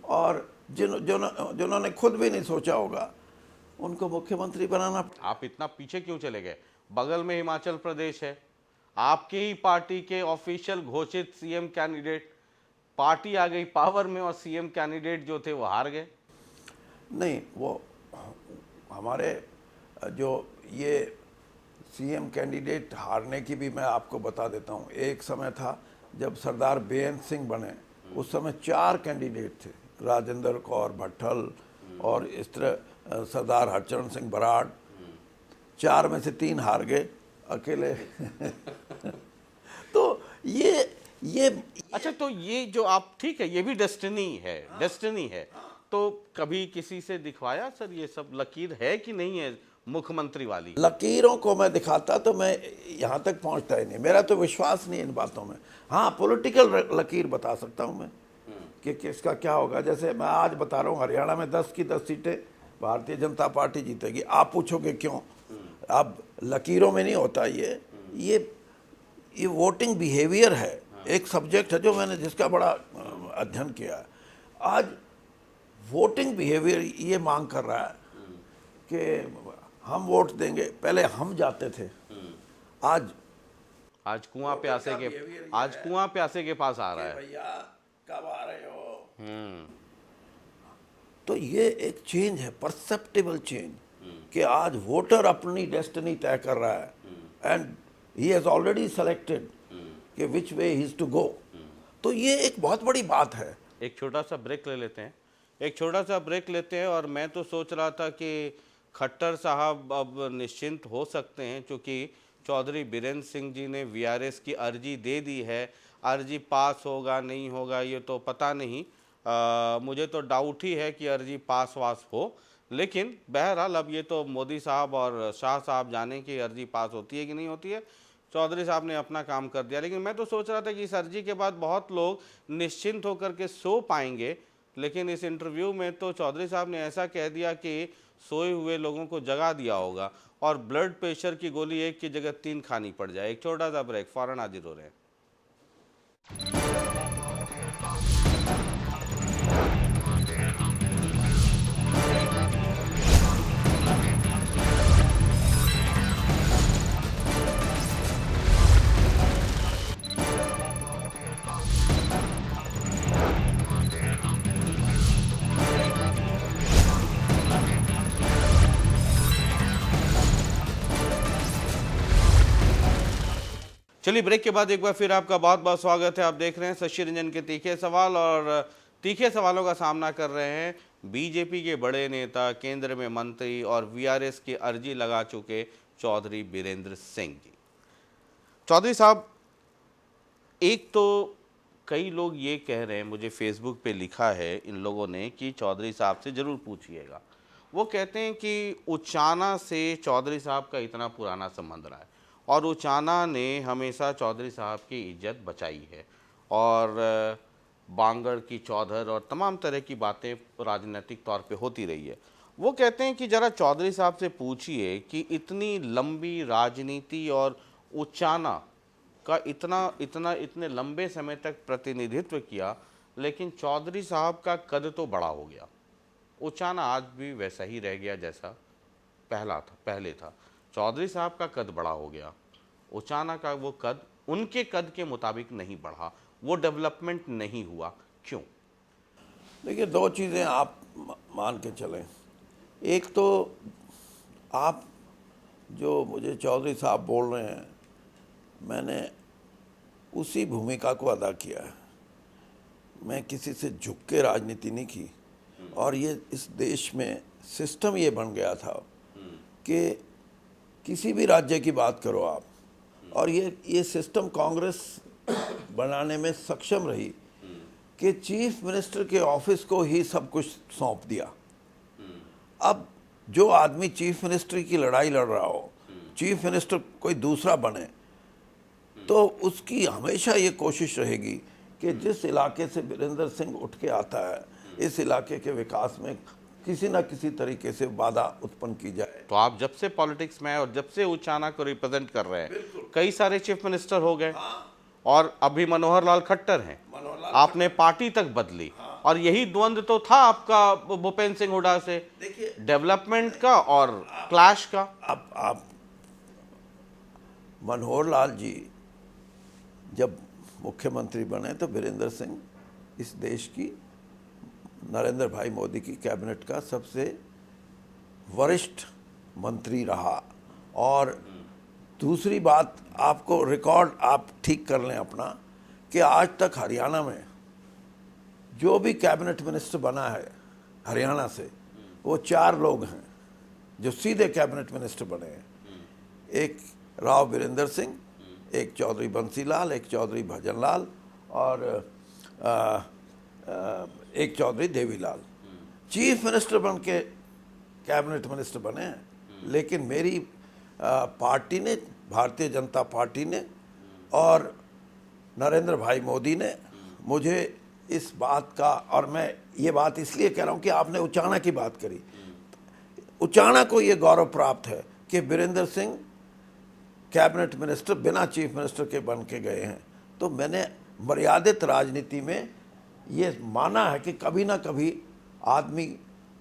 और जिन्होंने खुद भी नहीं सोचा होगा उनको मुख्यमंत्री बनाना। आप इतना पीछे क्यों चले गए? बगल में हिमाचल प्रदेश है, आपकी ही पार्टी के ऑफिशियल घोषित सीएम कैंडिडेट, पार्टी आ गई पावर में और सीएम कैंडिडेट जो थे वो हार गए। नहीं, वो हमारे जो ये सीएम कैंडिडेट हारने की भी मैं आपको बता देता हूँ। एक समय था जब सरदार बेअंत सिंह बने, उस समय 4 कैंडिडेट थे, राजेंद्र कौर भट्टल और इस तरह सरदार हरचरण सिंह बराड़। 4 में से 3 हार गए अकेले तो ये अच्छा, तो ये जो आप, ठीक है, ये भी डेस्टिनी है। तो कभी किसी से दिखवाया सर ये सब लकीर है कि नहीं है मुख्यमंत्री वाली? लकीरों को मैं दिखाता तो मैं यहाँ तक पहुँचता ही नहीं, मेरा तो विश्वास नहीं इन बातों में। हाँ, पॉलिटिकल लकीर बता सकता हूँ मैं कि किसका क्या होगा। जैसे मैं आज बता रहा हूँ, हरियाणा में 10 की 10 सीटें भारतीय जनता पार्टी जीतेगी। आप पूछोगे क्यों? अब लकीरों में नहीं होता ये वोटिंग बिहेवियर है, एक सब्जेक्ट है जो मैंने जिसका बड़ा अध्ययन किया है। आज वोटिंग बिहेवियर ये मांग कर रहा है कि हम वोट देंगे। पहले हम जाते थे, आज कुआं प्यासे के पास आ रहा है। भैया कब आ रहे हो। तो ये एक चेंज है, परसेप्टिबल चेंज, कि आज वोटर अपनी डेस्टिनी तय कर रहा है and he has already selected कि विच वे ही इज टू गो। तो ये एक बहुत बड़ी बात है। एक छोटा सा ब्रेक लेते हैं और मैं तो सोच रहा था कि खट्टर साहब अब निश्चिंत हो सकते हैं, क्योंकि चौधरी बीरेंद्र सिंह जी ने वीआरएस की अर्जी दे दी है। अर्जी पास होगा नहीं होगा ये तो पता नहीं, मुझे तो डाउट ही है कि अर्जी पास वास हो, लेकिन बहरहाल अब ये तो मोदी साहब और शाह साहब जाने कि अर्जी पास होती है कि नहीं होती है। चौधरी साहब ने अपना काम कर दिया, लेकिन मैं तो सोच रहा था कि इस अर्जी के बाद बहुत लोग निश्चिंत होकर के सो पाएंगे, लेकिन इस इंटरव्यू में तो चौधरी साहब ने ऐसा कह दिया कि सोए हुए लोगों को जगा दिया होगा और ब्लड प्रेशर की गोली एक की जगह 3 खानी पड़ जाए। एक छोटा सा ब्रेक, फौरन हाजिर हो रहे हैं। चलिए, ब्रेक के बाद एक बार फिर आपका बहुत बहुत स्वागत है। आप देख रहे हैं शशि रंजन के तीखे सवाल, और तीखे सवालों का सामना कर रहे हैं बीजेपी के बड़े नेता, केंद्र में मंत्री और वीआरएस की अर्जी लगा चुके चौधरी बीरेंद्र सिंह जी। चौधरी साहब, एक तो कई लोग ये कह रहे हैं, मुझे फेसबुक पे लिखा है इन लोगों ने कि चौधरी साहब से ज़रूर पूछिएगा। वो कहते हैं कि उचाना से चौधरी साहब का इतना पुराना संबंध रहा है और उचाना ने हमेशा चौधरी साहब की इज्जत बचाई है, और बांगड़ की चौधर और तमाम तरह की बातें राजनीतिक तौर पे होती रही है। वो कहते हैं कि ज़रा चौधरी साहब से पूछिए कि इतनी लंबी राजनीति और उचाना का इतने लंबे समय तक प्रतिनिधित्व किया, लेकिन चौधरी साहब का कद तो बड़ा हो गया। उचाना आज भी वैसा ही रह गया जैसा पहले था। चौधरी साहब का कद बड़ा हो गया, उचाना का वो कद उनके कद के मुताबिक नहीं बढ़ा, वो डेवलपमेंट नहीं हुआ। क्यों? देखिए, दो चीज़ें आप मान के चलें। एक तो आप जो मुझे चौधरी साहब बोल रहे हैं, मैंने उसी भूमिका को अदा किया है। मैं किसी से झुक के राजनीति नहीं की, और ये इस देश में सिस्टम ये बन गया था कि किसी भी राज्य की बात करो आप, और ये सिस्टम कांग्रेस बनाने में सक्षम रही कि चीफ मिनिस्टर के ऑफिस को ही सब कुछ सौंप दिया। अब जो आदमी चीफ मिनिस्टर की लड़ाई लड़ रहा हो, चीफ मिनिस्टर कोई दूसरा बने, तो उसकी हमेशा ये कोशिश रहेगी कि जिस इलाके से बीरेंद्र सिंह उठ के आता है, इस इलाके के विकास में किसी ना किसी तरीके से बाधा उत्पन्न की जाए। तो आप जब से पॉलिटिक्स में आए और जब से उचाना को रिप्रेजेंट कर रहे हैं, कई सारे चीफ मिनिस्टर हो गए। और अभी मनोहर लाल खट्टर हैं, आपने पार्टी तक बदली। और यही द्वंद्व तो था आपका भूपेंद्र सिंह हुड्डा से, डेवलपमेंट का और क्लैश का। आप मनोहर लाल जी जब मुख्यमंत्री बने तो बीरेंद्र सिंह इस देश की नरेंद्र भाई मोदी की कैबिनेट का सबसे वरिष्ठ मंत्री रहा। और दूसरी बात, आपको रिकॉर्ड आप ठीक कर लें अपना, कि आज तक हरियाणा में जो भी कैबिनेट मिनिस्टर बना है हरियाणा से, वो 4 लोग हैं जो सीधे कैबिनेट मिनिस्टर बने हैं। एक राव बीरेंद्र सिंह, एक चौधरी बंसीलाल, एक चौधरी भजनलाल और एक चौधरी देवीलाल। चीफ मिनिस्टर बन के कैबिनेट मिनिस्टर बने हैं। लेकिन मेरी पार्टी ने, भारतीय जनता पार्टी ने और नरेंद्र भाई मोदी ने मुझे इस बात का, और मैं ये बात इसलिए कह रहा हूँ कि आपने उचाना की बात करी, उचाना को ये गौरव प्राप्त है कि बीरेंद्र सिंह कैबिनेट मिनिस्टर बिना चीफ मिनिस्टर के बन के गए हैं। तो मैंने मर्यादित राजनीति में ये माना है कि कभी ना कभी आदमी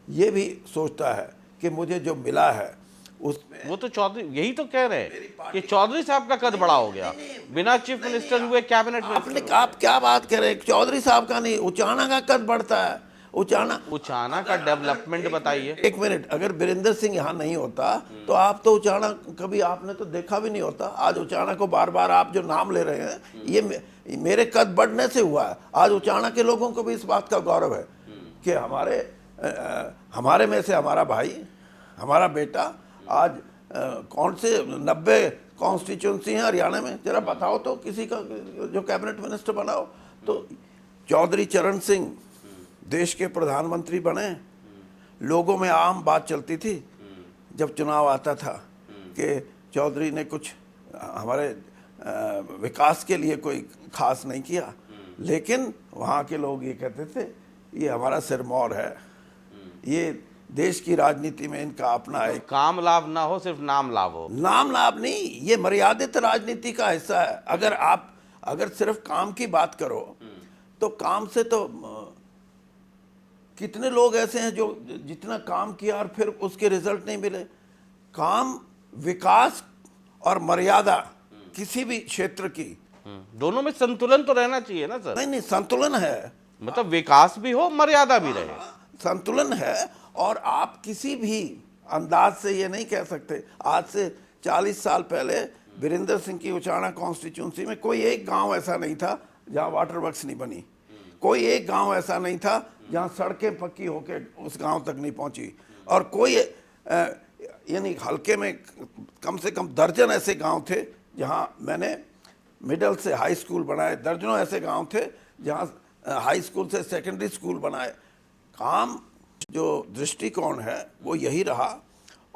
ये भी सोचता है कि मुझे जो मिला है उसमें। वो तो चौधरी यही तो कह रहे हैं कि चौधरी साहब का कद बड़ा हो गया, बिना चीफ मिनिस्टर हुए कैबिनेट मिनिस्टर। आप क्या बात कर रहे हैं? चौधरी साहब का नहीं, उचाना का कद बढ़ता है। उचाना का डेवलपमेंट बताइए। एक मिनट, अगर बीरेंद्र सिंह यहाँ नहीं होता तो आप तो उचाना कभी आपने तो देखा भी नहीं होता। आज उचाना को बार बार आप जो नाम ले रहे हैं, ये मेरे कद बढ़ने से हुआ है। आज उचाना के लोगों को भी इस बात का गौरव है कि हमारे में से हमारा भाई, हमारा बेटा आज कौन से 90 कॉन्स्टिट्यूंसी हैं हरियाणा में, जरा बताओ तो किसी का जो कैबिनेट मिनिस्टर बनाओ। तो चौधरी चरण सिंह देश के प्रधानमंत्री बने। लोगों में आम बात चलती थी जब चुनाव आता था कि चौधरी ने कुछ हमारे विकास के लिए कोई खास नहीं किया, लेकिन वहाँ के लोग ये कहते थे ये हमारा सिरमौर है, ये देश की राजनीति में इनका अपना एक काम लाभ ना हो, सिर्फ नाम लाभ हो। नाम लाभ नहीं, ये मर्यादित राजनीति का हिस्सा है। अगर सिर्फ काम की बात करो तो काम से तो कितने लोग ऐसे हैं जो जितना काम किया और फिर उसके रिजल्ट नहीं मिले। काम, विकास और मर्यादा किसी भी क्षेत्र की, दोनों में संतुलन तो रहना चाहिए ना सर। नहीं, संतुलन है, मतलब विकास भी हो, मर्यादा भी रहे। संतुलन है। और आप किसी भी अंदाज से ये नहीं कह सकते। आज से 40 साल पहले बीरेंद्र सिंह की उचाना कॉन्स्टिट्यूंसी में कोई एक गांव ऐसा नहीं था जहां वाटर वर्क्स नहीं बनी, कोई एक गांव ऐसा नहीं था जहां सड़कें पक्की होकर उस गांव तक नहीं पहुंची, और कोई यानी हल्के में कम से कम दर्जन ऐसे गांव थे जहां मैंने मिडिल से हाई स्कूल बनाए, दर्जनों ऐसे गांव थे जहां हाई स्कूल से सेकेंडरी स्कूल बनाए। काम जो दृष्टिकोण है वो यही रहा।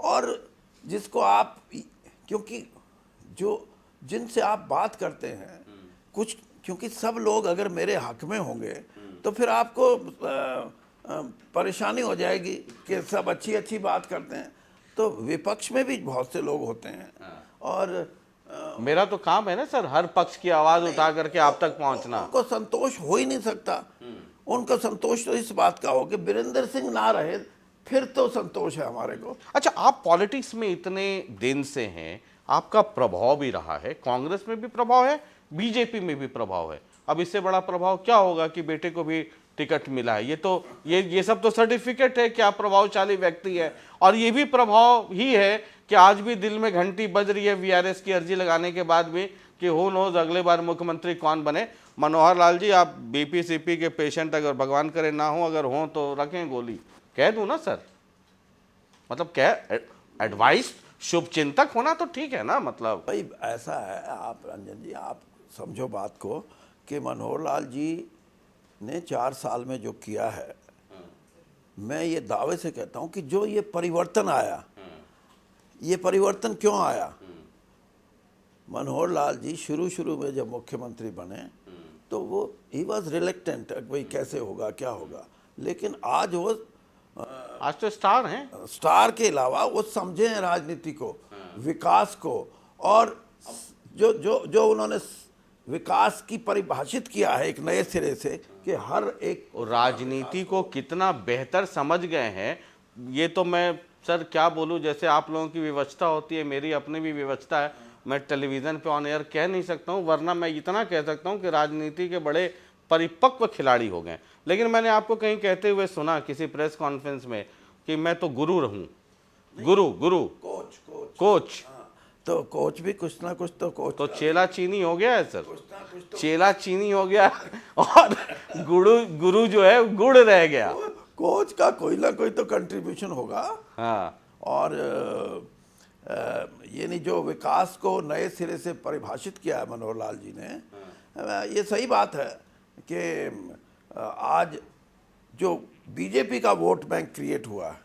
और जिसको आप, क्योंकि जिनसे आप बात करते हैं कुछ, क्योंकि सब लोग अगर मेरे हक में होंगे तो फिर आपको परेशानी हो जाएगी कि सब अच्छी अच्छी बात करते हैं। तो विपक्ष में भी बहुत से लोग होते हैं, और मेरा तो काम है ना सर, हर पक्ष की आवाज उठा करके आप तक पहुंचना। उनको संतोष हो ही नहीं सकता। उनका संतोष तो इस बात का हो कि बीरेंद्र सिंह ना रहे, फिर तो संतोष है हमारे को। अच्छा, आप पॉलिटिक्स में इतने दिन से हैं, आपका प्रभाव भी रहा है, कांग्रेस में भी प्रभाव है, बीजेपी में भी प्रभाव है। अब इससे बड़ा प्रभाव क्या होगा कि बेटे को भी टिकट मिला है। ये सब तो सर्टिफिकेट है कि आप प्रभावशाली व्यक्ति है। और ये भी प्रभाव ही है कि आज भी दिल में घंटी बज रही है वीआरएस की अर्जी लगाने के बाद भी कि हो नोज अगले बार मुख्यमंत्री कौन बने। मनोहर लाल जी, आप बीपी-सीपी के पेशेंट अगर भगवान करे ना हो, अगर हो तो रखें गोली, कह दूं ना सर? मतलब कह एडवाइस, शुभ चिंतक होना तो ठीक है ना। मतलब भाई ऐसा है, आप रंजन जी आप समझो बात को कि मनोहर लाल जी ने 4 साल में जो किया है, मैं ये दावे से कहता हूं कि जो ये परिवर्तन आया, ये परिवर्तन क्यों आया? मनोहर लाल जी शुरू में जब मुख्यमंत्री बने तो वो ही वॉज रिलेक्टेंट, भाई कैसे होगा क्या होगा, लेकिन आज वो आज तो स्टार हैं। स्टार के अलावा वो समझे हैं राजनीति को, विकास को, और जो उन्होंने विकास की परिभाषित किया है एक नए सिरे से कि हर एक राजनीति को कितना बेहतर समझ गए हैं। ये तो मैं सर क्या बोलूं, जैसे आप लोगों की विवशता होती है, मेरी अपनी भी विवशता है। मैं टेलीविज़न पे ऑन एयर कह नहीं सकता हूं, वरना मैं इतना कह सकता हूं कि राजनीति के बड़े परिपक्व खिलाड़ी हो गए। लेकिन मैंने आपको कहीं कहते हुए सुना किसी प्रेस कॉन्फ्रेंस में कि मैं तो गुरु रहूं, गुरु कोच। तो कोच भी कुछ ना कुछ तो कोच, तो चेला चीनी हो गया है सर, चेला चीनी हो गया और गुरु जो है गुड़ रह गया। कोच का कोई ना कोई तो कंट्रीब्यूशन होगा। हाँ, और ये नहीं, जो विकास को नए सिरे से परिभाषित किया है मनोहर लाल जी ने, ये सही बात है कि आज जो बीजेपी का वोट बैंक क्रिएट हुआ है,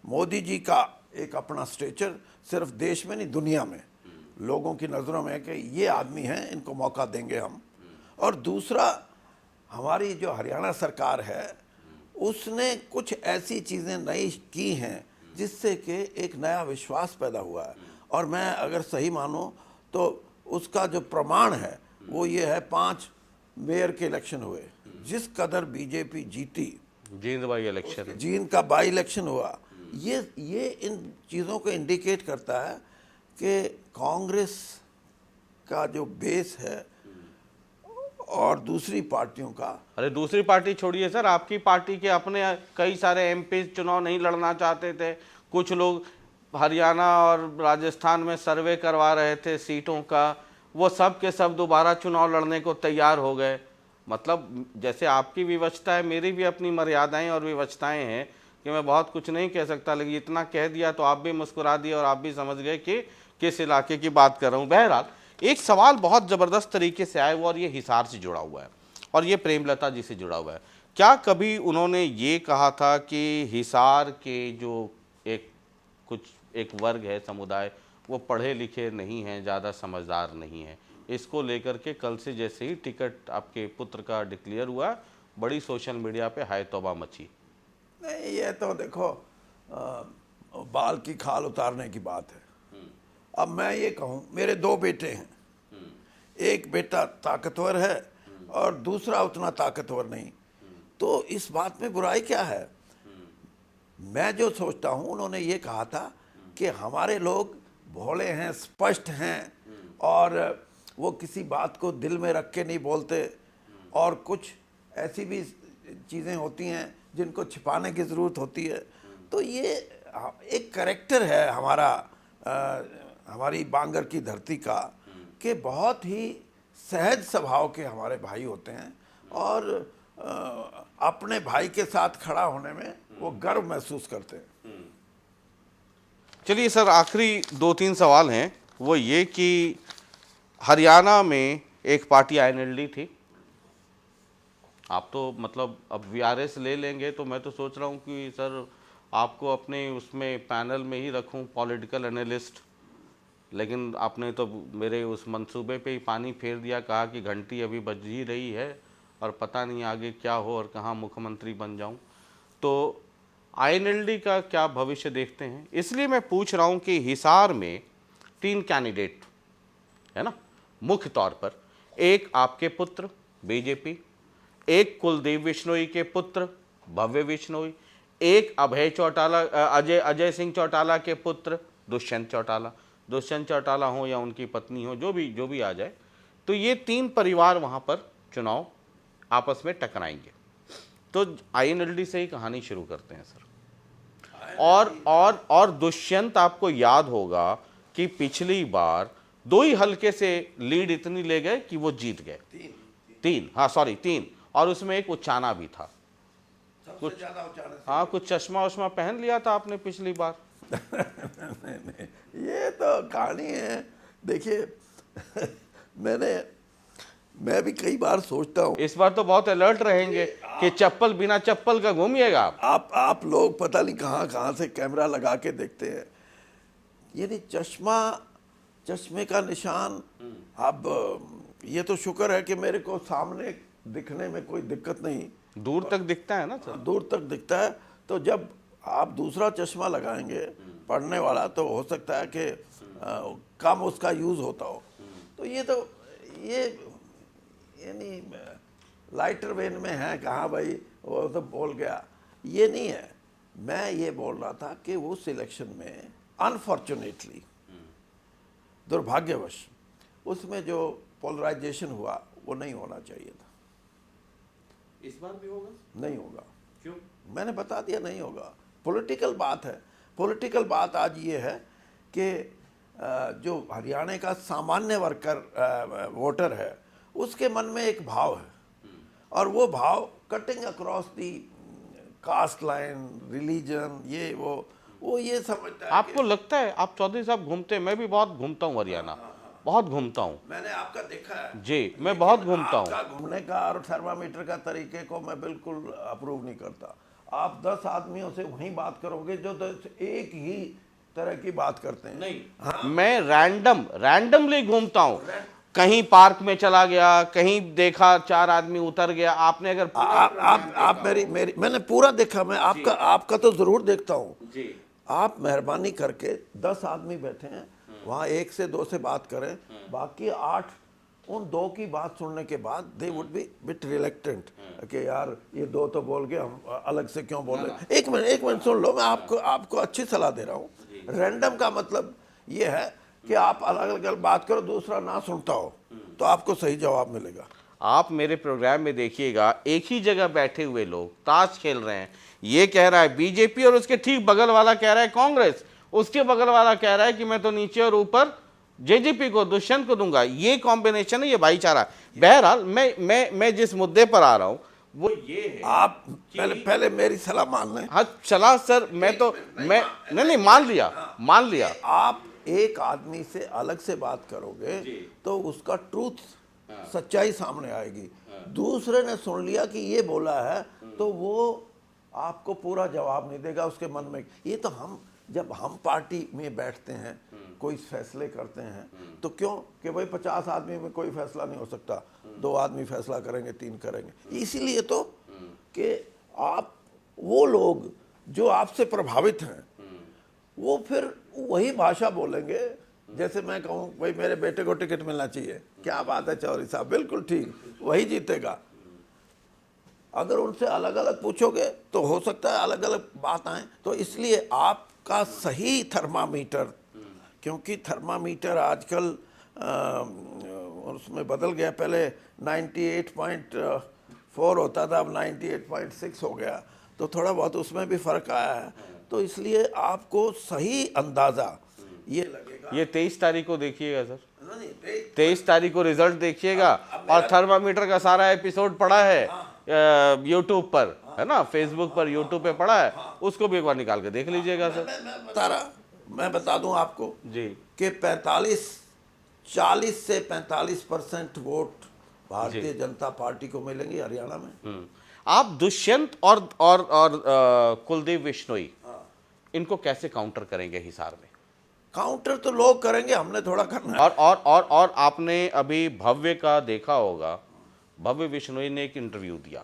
मोदी जी का एक अपना स्टेचर सिर्फ देश में नहीं दुनिया में लोगों की नज़रों में कि ये आदमी हैं, इनको मौका देंगे हम। और दूसरा, हमारी जो हरियाणा सरकार है उसने कुछ ऐसी चीज़ें नई की हैं जिससे कि एक नया विश्वास पैदा हुआ है। और मैं अगर सही मानूं तो उसका जो प्रमाण है वो ये है, 5 मेयर के इलेक्शन हुए जिस कदर बीजेपी जीती, जींद बाई इलेक्शन, जींद का बाई इलेक्शन हुआ, ये इन चीज़ों को इंडिकेट करता है कि कांग्रेस का जो बेस है और दूसरी पार्टियों का। अरे दूसरी पार्टी छोड़िए सर, आपकी पार्टी के अपने कई सारे एमपी चुनाव नहीं लड़ना चाहते थे। कुछ लोग हरियाणा और राजस्थान में सर्वे करवा रहे थे सीटों का, वो सब के सब दोबारा चुनाव लड़ने को तैयार हो गए। मतलब जैसे आपकी विवशता है, मेरी भी अपनी मर्यादाएं और विवशताएं हैं कि मैं बहुत कुछ नहीं कह सकता, लेकिन इतना कह दिया तो आप भी मुस्कुरा दिए और आप भी समझ गए कि किस इलाके की बात कर रहा हूँ। बहरहाल एक सवाल बहुत ज़बरदस्त तरीके से आया हुआ और ये हिसार से जुड़ा हुआ है और ये प्रेमलता जी से जुड़ा हुआ है। क्या कभी उन्होंने ये कहा था कि हिसार के जो एक वर्ग है, समुदाय, वो पढ़े लिखे नहीं हैं, ज़्यादा समझदार नहीं हैं, इसको लेकर के कल से जैसे ही टिकट आपके पुत्र का डिक्लेयर हुआ, बड़ी सोशल मीडिया पे हाय तौबा मची? नहीं, ये तो देखो बाल की खाल उतारने की बात है। अब मैं ये कहूँ, मेरे 2 बेटे हैं, एक बेटा ताकतवर है और दूसरा उतना ताकतवर नहीं, तो इस बात में बुराई क्या है? मैं जो सोचता हूँ, उन्होंने ये कहा था कि हमारे लोग भोले हैं, स्पष्ट हैं और वो किसी बात को दिल में रख के नहीं बोलते, और कुछ ऐसी भी चीज़ें होती हैं जिनको छिपाने की ज़रूरत होती है। तो ये एक करैक्टर है हमारी बांगर की धरती का, कि बहुत ही सहज स्वभाव के हमारे भाई होते हैं और अपने भाई के साथ खड़ा होने में वो गर्व महसूस करते हैं। चलिए सर, आखिरी 2-3 सवाल हैं। वो ये कि हरियाणा में एक पार्टी आईएनएलडी थी, आप तो मतलब अब वीआरएस ले लेंगे, तो मैं तो सोच रहा हूँ कि सर आपको अपने उसमें पैनल में ही रखूँ, पॉलिटिकल एनालिस्ट, लेकिन आपने तो मेरे उस मंसूबे पे ही पानी फेर दिया, कहा कि घंटी अभी बज ही रही है और पता नहीं आगे क्या हो और कहाँ मुख्यमंत्री बन जाऊँ। तो आईएनएलडी का क्या भविष्य देखते हैं? इसलिए मैं पूछ रहा हूँ कि हिसार में 3 कैंडिडेट है ना, मुख्य तौर पर एक आपके पुत्र बीजेपी, एक कुलदीप बिश्नोई के पुत्र भव्य बिश्नोई, एक अजय सिंह चौटाला के पुत्र दुष्यंत चौटाला हो या उनकी पत्नी हो, जो भी आ जाए, तो ये 3 परिवार वहाँ पर चुनाव आपस में टकराएंगे। तो आईएनएलडी से ही कहानी शुरू करते हैं सर। और दुष्यंत, आपको याद होगा कि पिछली बार 2 ही हल्के से लीड इतनी ले गए कि वो जीत गए। 3 और उसमें एक उचाना भी था, कुछ कुछ चश्मा वश्मा पहन लिया था आपने पिछली बार। नहीं, ये तो कहानी है। देखिए मैं भी कई बार सोचता हूँ, इस बार तो बहुत अलर्ट रहेंगे कि चप्पल बिना चप्पल का घूमिएगा आप लोग पता नहीं कहाँ से कैमरा लगा के देखते हैं। यानी चश्मे का निशान। अब ये तो शुक्र है कि मेरे को सामने दिखने में कोई दिक्कत नहीं, दूर तक दिखता है ना सर, दूर तक दिखता है। तो जब आप दूसरा चश्मा लगाएंगे पढ़ने वाला, तो हो सकता है कि कम उसका यूज़ होता हो। तो ये यानी लाइटर वेन में है, कहाँ भाई वो तो बोल गया, ये नहीं है। मैं ये बोल रहा था कि वो सिलेक्शन में अनफॉर्चुनेटली, दुर्भाग्यवश, उसमें जो पोलराइजेशन हुआ वो नहीं होना चाहिए था। इस बार भी होगा? नहीं होगा। क्यों? मैंने बता दिया, नहीं होगा। पॉलिटिकल बात है। पॉलिटिकल बात आज ये है कि जो हरियाणा का सामान्य वर्कर वोटर है, उसके मन में एक भाव है, और वो भाव cutting across the caste line, religion, ये वो ये समझता है। आपको लगता है, आप चौधरी साहब घूमते हैं, मैं भी बहुत घूमता हूँ हरियाणा, बहुत घूमता हूँ। मैंने आपका देखा है जी, मैं बहुत घूमता हूँ। आपका घूमने का और थर्मामीटर का तरीके को मैं बिल्कुल अप्रूव नहीं करता। आप 10 आदमियों से वहीं बात करोगे जो 10 एक ही तरह की बात करते हैं। नहीं, हाँ। मैं रैंडमली घूमता हूँ, कहीं पार्क में चला गया, कहीं देखा 4 आदमी उतर गया। आपने अगर आप मेरी मैंने पूरा देखा। मैं आपका तो जरूर देखता हूँ जी। आप मेहरबानी करके 10 आदमी बैठे हैं, वहाँ 1 से 2 से बात करें, बाकी 8 उन दो की बात सुनने के बाद they would be bit reluctant कि यार ये दो तो बोल गए, हम अलग से क्यों बोल रहे। एक मिनट सुन लो, मैं आपको अच्छी सलाह दे रहा हूँ। रैंडम का मतलब ये है कि आप अलग अलग बात करो, दूसरा ना सुनता हो, तो आपको सही जवाब मिलेगा। आप मेरे प्रोग्राम में देखिएगा, एक ही जगह बैठे हुए लोग ताश खेल रहे हैं। ये कह रहा है बीजेपी और उसके ठीक बगल वाला कह रहा है कांग्रेस, उसके बगल वाला कह रहा है कि मैं तो नीचे और ऊपर जेजेपी को, दुष्यंत को दूंगा। ये कॉम्बिनेशन है, ये भाईचारा। बहरहाल मैं जिस मुद्दे पर आ रहा हूं वो ये है, आप पहले मेरी सलाह मान लें। हाँ चला सर, मैं नहीं मान लिया। आप एक आदमी से अलग से बात करोगे तो उसका ट्रूथ, सच्चाई सामने आएगी। दूसरे ने सुन लिया कि ये बोला है तो वो आपको पूरा जवाब नहीं देगा उसके मन में। ये तो हम जब हम पार्टी में बैठते हैं, कोई फैसले करते हैं, तो क्यों कि भाई 50 आदमी में कोई फैसला नहीं हो सकता, 2 आदमी फैसला करेंगे, 3 करेंगे। इसीलिए तो कि आप, वो लोग जो आपसे प्रभावित हैं, वो फिर वही भाषा बोलेंगे। जैसे मैं कहूँ भाई मेरे बेटे को टिकट मिलना चाहिए, क्या बात है चौधरी साहब, बिल्कुल ठीक, वही जीतेगा। अगर उनसे अलग अलग पूछोगे तो हो सकता है अलग अलग बात आए। तो इसलिए आपका सही थर्मामीटर, क्योंकि थर्मामीटर आजकल उसमें बदल गया, पहले 98.4 होता था, अब 98.6 हो गया, तो थोड़ा बहुत उसमें भी फर्क आया है। तो इसलिए आपको सही अंदाजा ये लगेगा। ये 23 तारीख को देखिएगा सर, 23 तारीख को रिजल्ट देखिएगा। और थर्मामीटर का सारा एपिसोड पड़ा है यूट्यूब पर, है ना, फेसबुक पर, यूट्यूब पे पड़ा है, उसको भी एक बार निकाल के देख लीजिएगा सर। मैं बता दूं आपको जी कि 40 से 45% वोट भारतीय जनता पार्टी को मिलेंगे हरियाणा में। आप दुष्यंत और कुलदीप बिश्नोई, इनको कैसे काउंटर करेंगे हिसार में? काउंटर तो लोग करेंगे, हमने थोड़ा करना है। और आपने अभी भव्य का देखा होगा, भव्य बिश्नोई ने एक इंटरव्यू दिया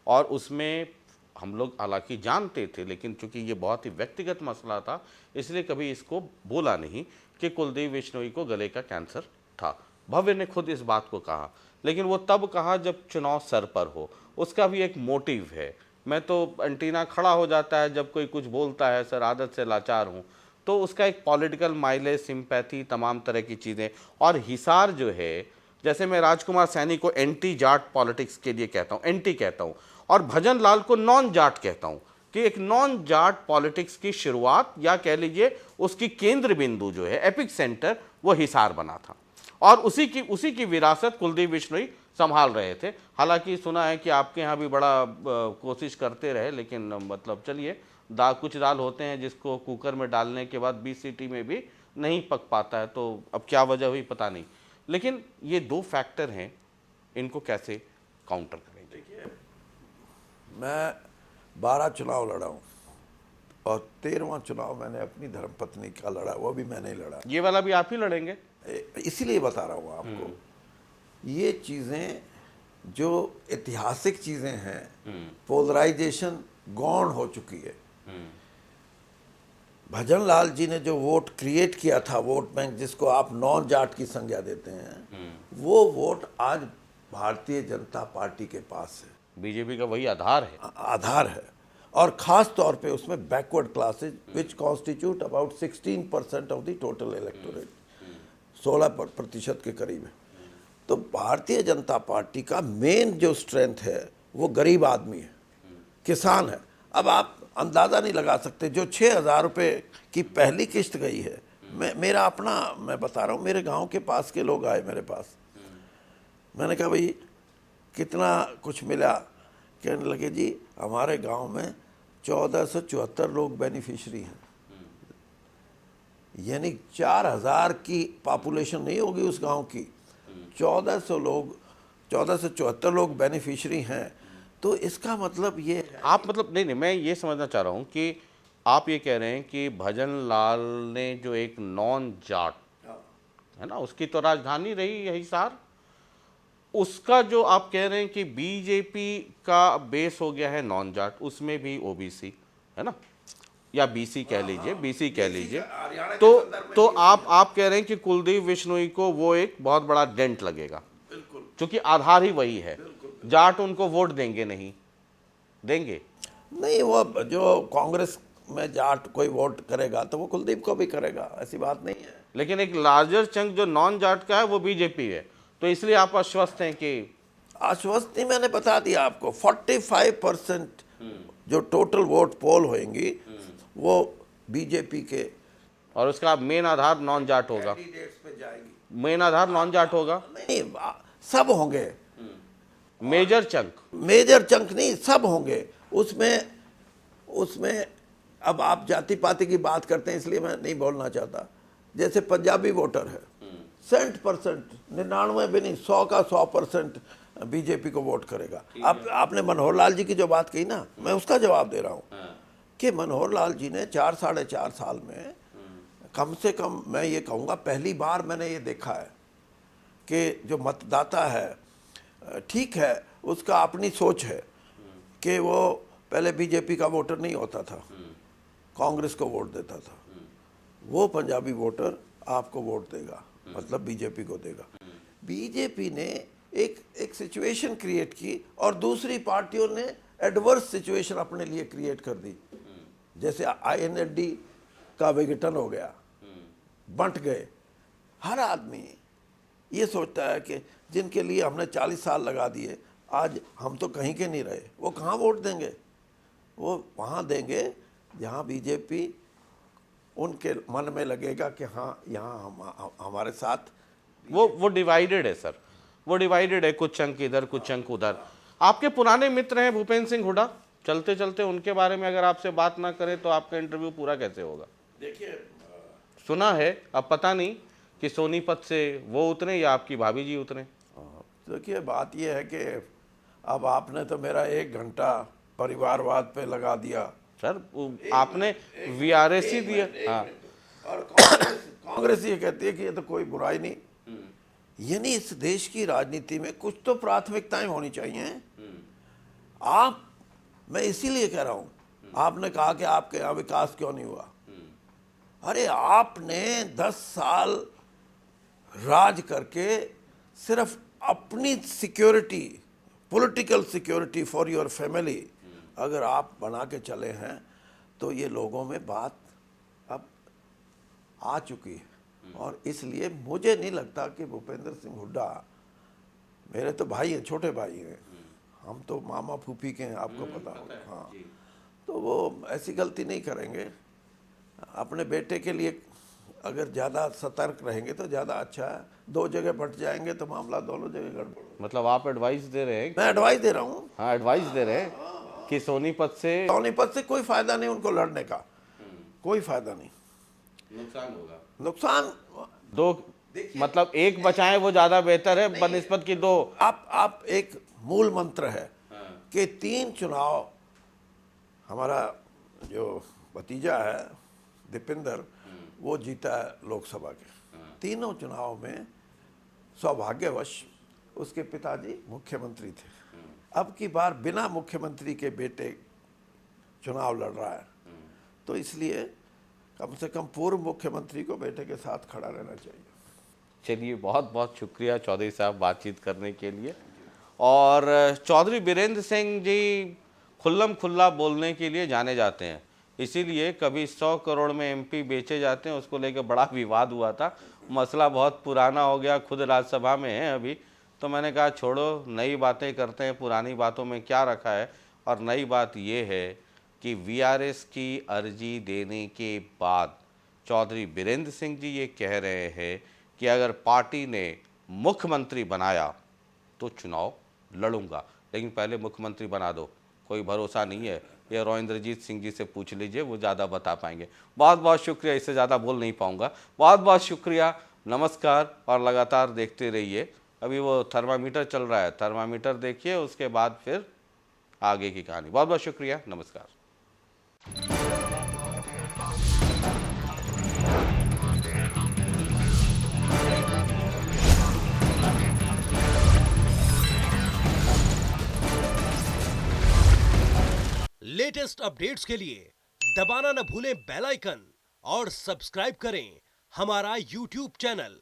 और उसमें हम लोग हालांकि जानते थे, लेकिन चूंकि ये बहुत ही व्यक्तिगत मसला था इसलिए कभी इसको बोला नहीं कि कुलदीप बिश्नोई को गले का कैंसर था। भव्य ने खुद इस बात को कहा, लेकिन वो तब कहा जब चुनाव सर पर हो। उसका भी एक मोटिव है। मैं तो एंटीना खड़ा हो जाता है जब कोई कुछ बोलता है, सर आदत से लाचार हूँ, तो उसका एक पॉलिटिकल माइलेज, सिंपैथी, तमाम तरह की चीज़ें। और हिसार जो है, जैसे मैं राजकुमार सैनी को एंटी जाट पॉलिटिक्स के लिए कहता हूँ, एंटी कहता हूँ, और भजन लाल को नॉन जाट कहता हूँ, कि एक नॉन जाट पॉलिटिक्स की शुरुआत, या कह लीजिए उसकी केंद्र बिंदु जो है, एपिक सेंटर, वो हिसार बना था। और उसी की विरासत कुलदीप बिश्नोई संभाल रहे थे। हालांकि सुना है कि आपके यहाँ भी बड़ा कोशिश करते रहे, लेकिन मतलब चलिए, कुछ दाल होते हैं जिसको कुकर में डालने के बाद 20 सीटी में भी नहीं पक पाता है, तो अब क्या वजह हुई पता नहीं। लेकिन ये 2 फैक्टर हैं, इनको कैसे काउंटर करेंगे? देखिए, मैं 12 चुनाव लड़ा हूँ और 13वां चुनाव मैंने अपनी धर्मपत्नी का लड़ा, वो भी मैंने ही लड़ा। ये वाला भी आप ही लड़ेंगे? इसीलिए बता रहा हूँ आपको, ये चीज़ें जो ऐतिहासिक चीज़ें हैं, पोलराइजेशन गौण हो चुकी है। भजन लाल जी ने जो वोट क्रिएट किया था, वोट बैंक जिसको आप नॉन जाट की संज्ञा देते हैं, वो वोट आज भारतीय जनता पार्टी के पास है। बीजेपी का वही आधार है, आधार है। और खास तौर पे उसमें backward classes which constitute about 16% of the total electorate, 16% के करीब है। तो भारतीय जनता पार्टी का मेन जो स्ट्रेंथ है वो गरीब आदमी है, किसान है। अब आप अंदाज़ा नहीं लगा सकते, जो 6,000 रुपये की पहली किस्त गई है, मेरा अपना मैं बता रहा हूँ, मेरे गांव के पास के लोग आए मेरे पास, मैंने कहा भाई कितना कुछ मिला? कहने लगे जी हमारे गांव में 1474 लोग बेनिफिशरी हैं, यानी 4,000 की पॉपुलेशन नहीं होगी उस गांव की, 1474 लोग बेनिफिशरी हैं। तो इसका मतलब ये है, आप मतलब नहीं, मैं ये समझना चाह रहा हूँ कि आप ये कह रहे हैं कि भजन लाल ने जो एक नॉन जाट है ना, उसकी तो राजधानी रही है हिसार, उसका जो आप कह रहे हैं कि बीजेपी का बेस हो गया है नॉन जाट, उसमें भी ओबीसी है ना, या बीसी कह लीजिए, बीसी कह लीजिए, तो आप कह रहे हैं कि कुलदीप बिश्नोई को वो एक बहुत बड़ा डेंट लगेगा, क्योंकि आधार ही वही है। जाट उनको वोट देंगे नहीं, देंगे नहीं, वो जो कांग्रेस में जाट कोई वोट करेगा तो वो कुलदीप को भी करेगा, ऐसी बात नहीं है। लेकिन एक लार्जर चंक जो नॉन जाट का है वो बीजेपी है, तो इसलिए आप आश्वस्त हैं कि आश्वस्त नहीं, मैंने बता दिया आपको 45% जो टोटल वोट पोल होंगी वो बीजेपी के और उसका मेन आधार नॉन जाट होगा, कैंडिडेट्स पे जाएगी। मेन आधार नॉन जाट होगा, नहीं, सब होंगे, मेजर चंक, मेजर चंक नहीं, सब होंगे उसमें। अब आप जाति पाति की बात करते हैं इसलिए मैं नहीं बोलना चाहता। जैसे पंजाबी वोटर है 60%, 99 भी नहीं, 100 का 100% बीजेपी को वोट करेगा। अब आपने मनोहर लाल जी की जो बात कही ना, मैं उसका जवाब दे रहा हूँ कि मनोहर लाल जी ने 4 साढ़े 4 साल में कम से कम, मैं ये कहूँगा पहली बार मैंने ये देखा है कि जो मतदाता है, ठीक है उसका अपनी सोच है कि वो पहले बीजेपी का वोटर नहीं होता था, कांग्रेस को वोट देता था, वो पंजाबी वोटर आपको वोट देगा, मतलब बीजेपी को देगा। बीजेपी ने एक सिचुएशन क्रिएट की और दूसरी पार्टियों ने एडवर्स सिचुएशन अपने लिए क्रिएट कर दी। जैसे आईएनएलडी का विघटन हो गया, बंट गए। हर आदमी ये सोचता है कि जिनके लिए हमने 40 साल लगा दिए, आज हम तो कहीं के नहीं रहे, वो कहाँ वोट देंगे? वो वहाँ देंगे जहाँ बीजेपी उनके मन में लगेगा कि हाँ यहाँ हमारे साथ। वो डिवाइडेड है सर, वो डिवाइडेड है, कुछ चंक इधर कुछ चंक उधर। आपके पुराने मित्र हैं भूपेंद्र सिंह हुड्डा, चलते चलते उनके बारे में अगर आपसे बात ना करें तो आपका इंटरव्यू पूरा कैसे होगा? देखिए, सुना है, अब पता नहीं कि सोनीपत से वो उतरे या आपकी भाभी जी उतरे। देखिए बात ये है कि अब आपने तो मेरा 1 घंटा परिवारवाद पे लगा दिया सर, आपने वीआरएस ही दिया। हाँ, और कांग्रेस ये कहती है कि ये तो कोई बुराई नहीं। यानी इस देश की राजनीति में कुछ तो प्राथमिकताएं होनी चाहिए। मैं इसीलिए कह रहा हूं, आपने कहा कि आपके यहाँ विकास क्यों नहीं हुआ। अरे आपने 10 साल राज करके सिर्फ अपनी security, political security for your family अगर आप बना के चले हैं तो ये लोगों में बात अब आ चुकी है। और इसलिए मुझे नहीं लगता कि भूपेंद्र सिंह हुड्डा, मेरे तो भाई हैं, छोटे भाई हैं, हम तो मामा फूफी के हैं, आपको पता होगा। हाँ, तो वो ऐसी गलती नहीं करेंगे। अपने बेटे के लिए अगर ज़्यादा सतर्क रहेंगे तो ज़्यादा अच्छा है। 2 जगह बट जाएंगे तो मामला दोनों जगह गड़बड़। मतलब आप एडवाइस दे रहे हैं? मैं एडवाइस दे रहा हूँ। हाँ, एडवाइस दे रहे हैं कि सोनीपत से कोई फायदा नहीं उनको लड़ने का, कोई फायदा नहीं, नुकसान होगा। नुकसान 2, मतलब 1 बचाएं वो ज्यादा बेहतर है बनिस्बत की 2। आप एक मूल मंत्र है कि 3 चुनाव, हमारा जो भतीजा है दीपिंदर, वो जीता है लोकसभा के। तीनों चुनाव में सौभाग्यवश उसके पिताजी मुख्यमंत्री थे। अब की बार बिना मुख्यमंत्री के बेटे चुनाव लड़ रहा है, तो इसलिए कम से कम पूर्व मुख्यमंत्री को बेटे के साथ खड़ा रहना चाहिए। चलिए, बहुत बहुत शुक्रिया चौधरी साहब बातचीत करने के लिए। और चौधरी बीरेंद्र सिंह जी खुल्लम खुल्ला बोलने के लिए जाने जाते हैं, इसीलिए कभी 100 करोड़ में एमपी बेचे जाते हैं, उसको लेकर बड़ा विवाद हुआ था। मसला बहुत पुराना हो गया, खुद राज्यसभा में है अभी, तो मैंने कहा छोड़ो, नई बातें करते हैं, पुरानी बातों में क्या रखा है। और नई बात ये है कि वीआरएस की अर्जी देने के बाद चौधरी बीरेंद्र सिंह जी ये कह रहे हैं कि अगर पार्टी ने मुख्यमंत्री बनाया तो चुनाव लड़ूंगा, लेकिन पहले मुख्यमंत्री बना दो। कोई भरोसा नहीं है, ये रोइंद्रजीत सिंह जी से पूछ लीजिए, वो ज़्यादा बता पाएंगे। बहुत बहुत शुक्रिया, इससे ज़्यादा बोल नहीं पाऊंगा। बहुत बहुत शुक्रिया, नमस्कार। और लगातार देखते रहिए, अभी वो थर्मामीटर चल रहा है, थर्मामीटर देखिए, उसके बाद फिर आगे की कहानी। बहुत बहुत शुक्रिया, नमस्कार। लेटेस्ट अपडेट्स के लिए दबाना न भूलें बेल आइकन और सब्सक्राइब करें हमारा YouTube चैनल।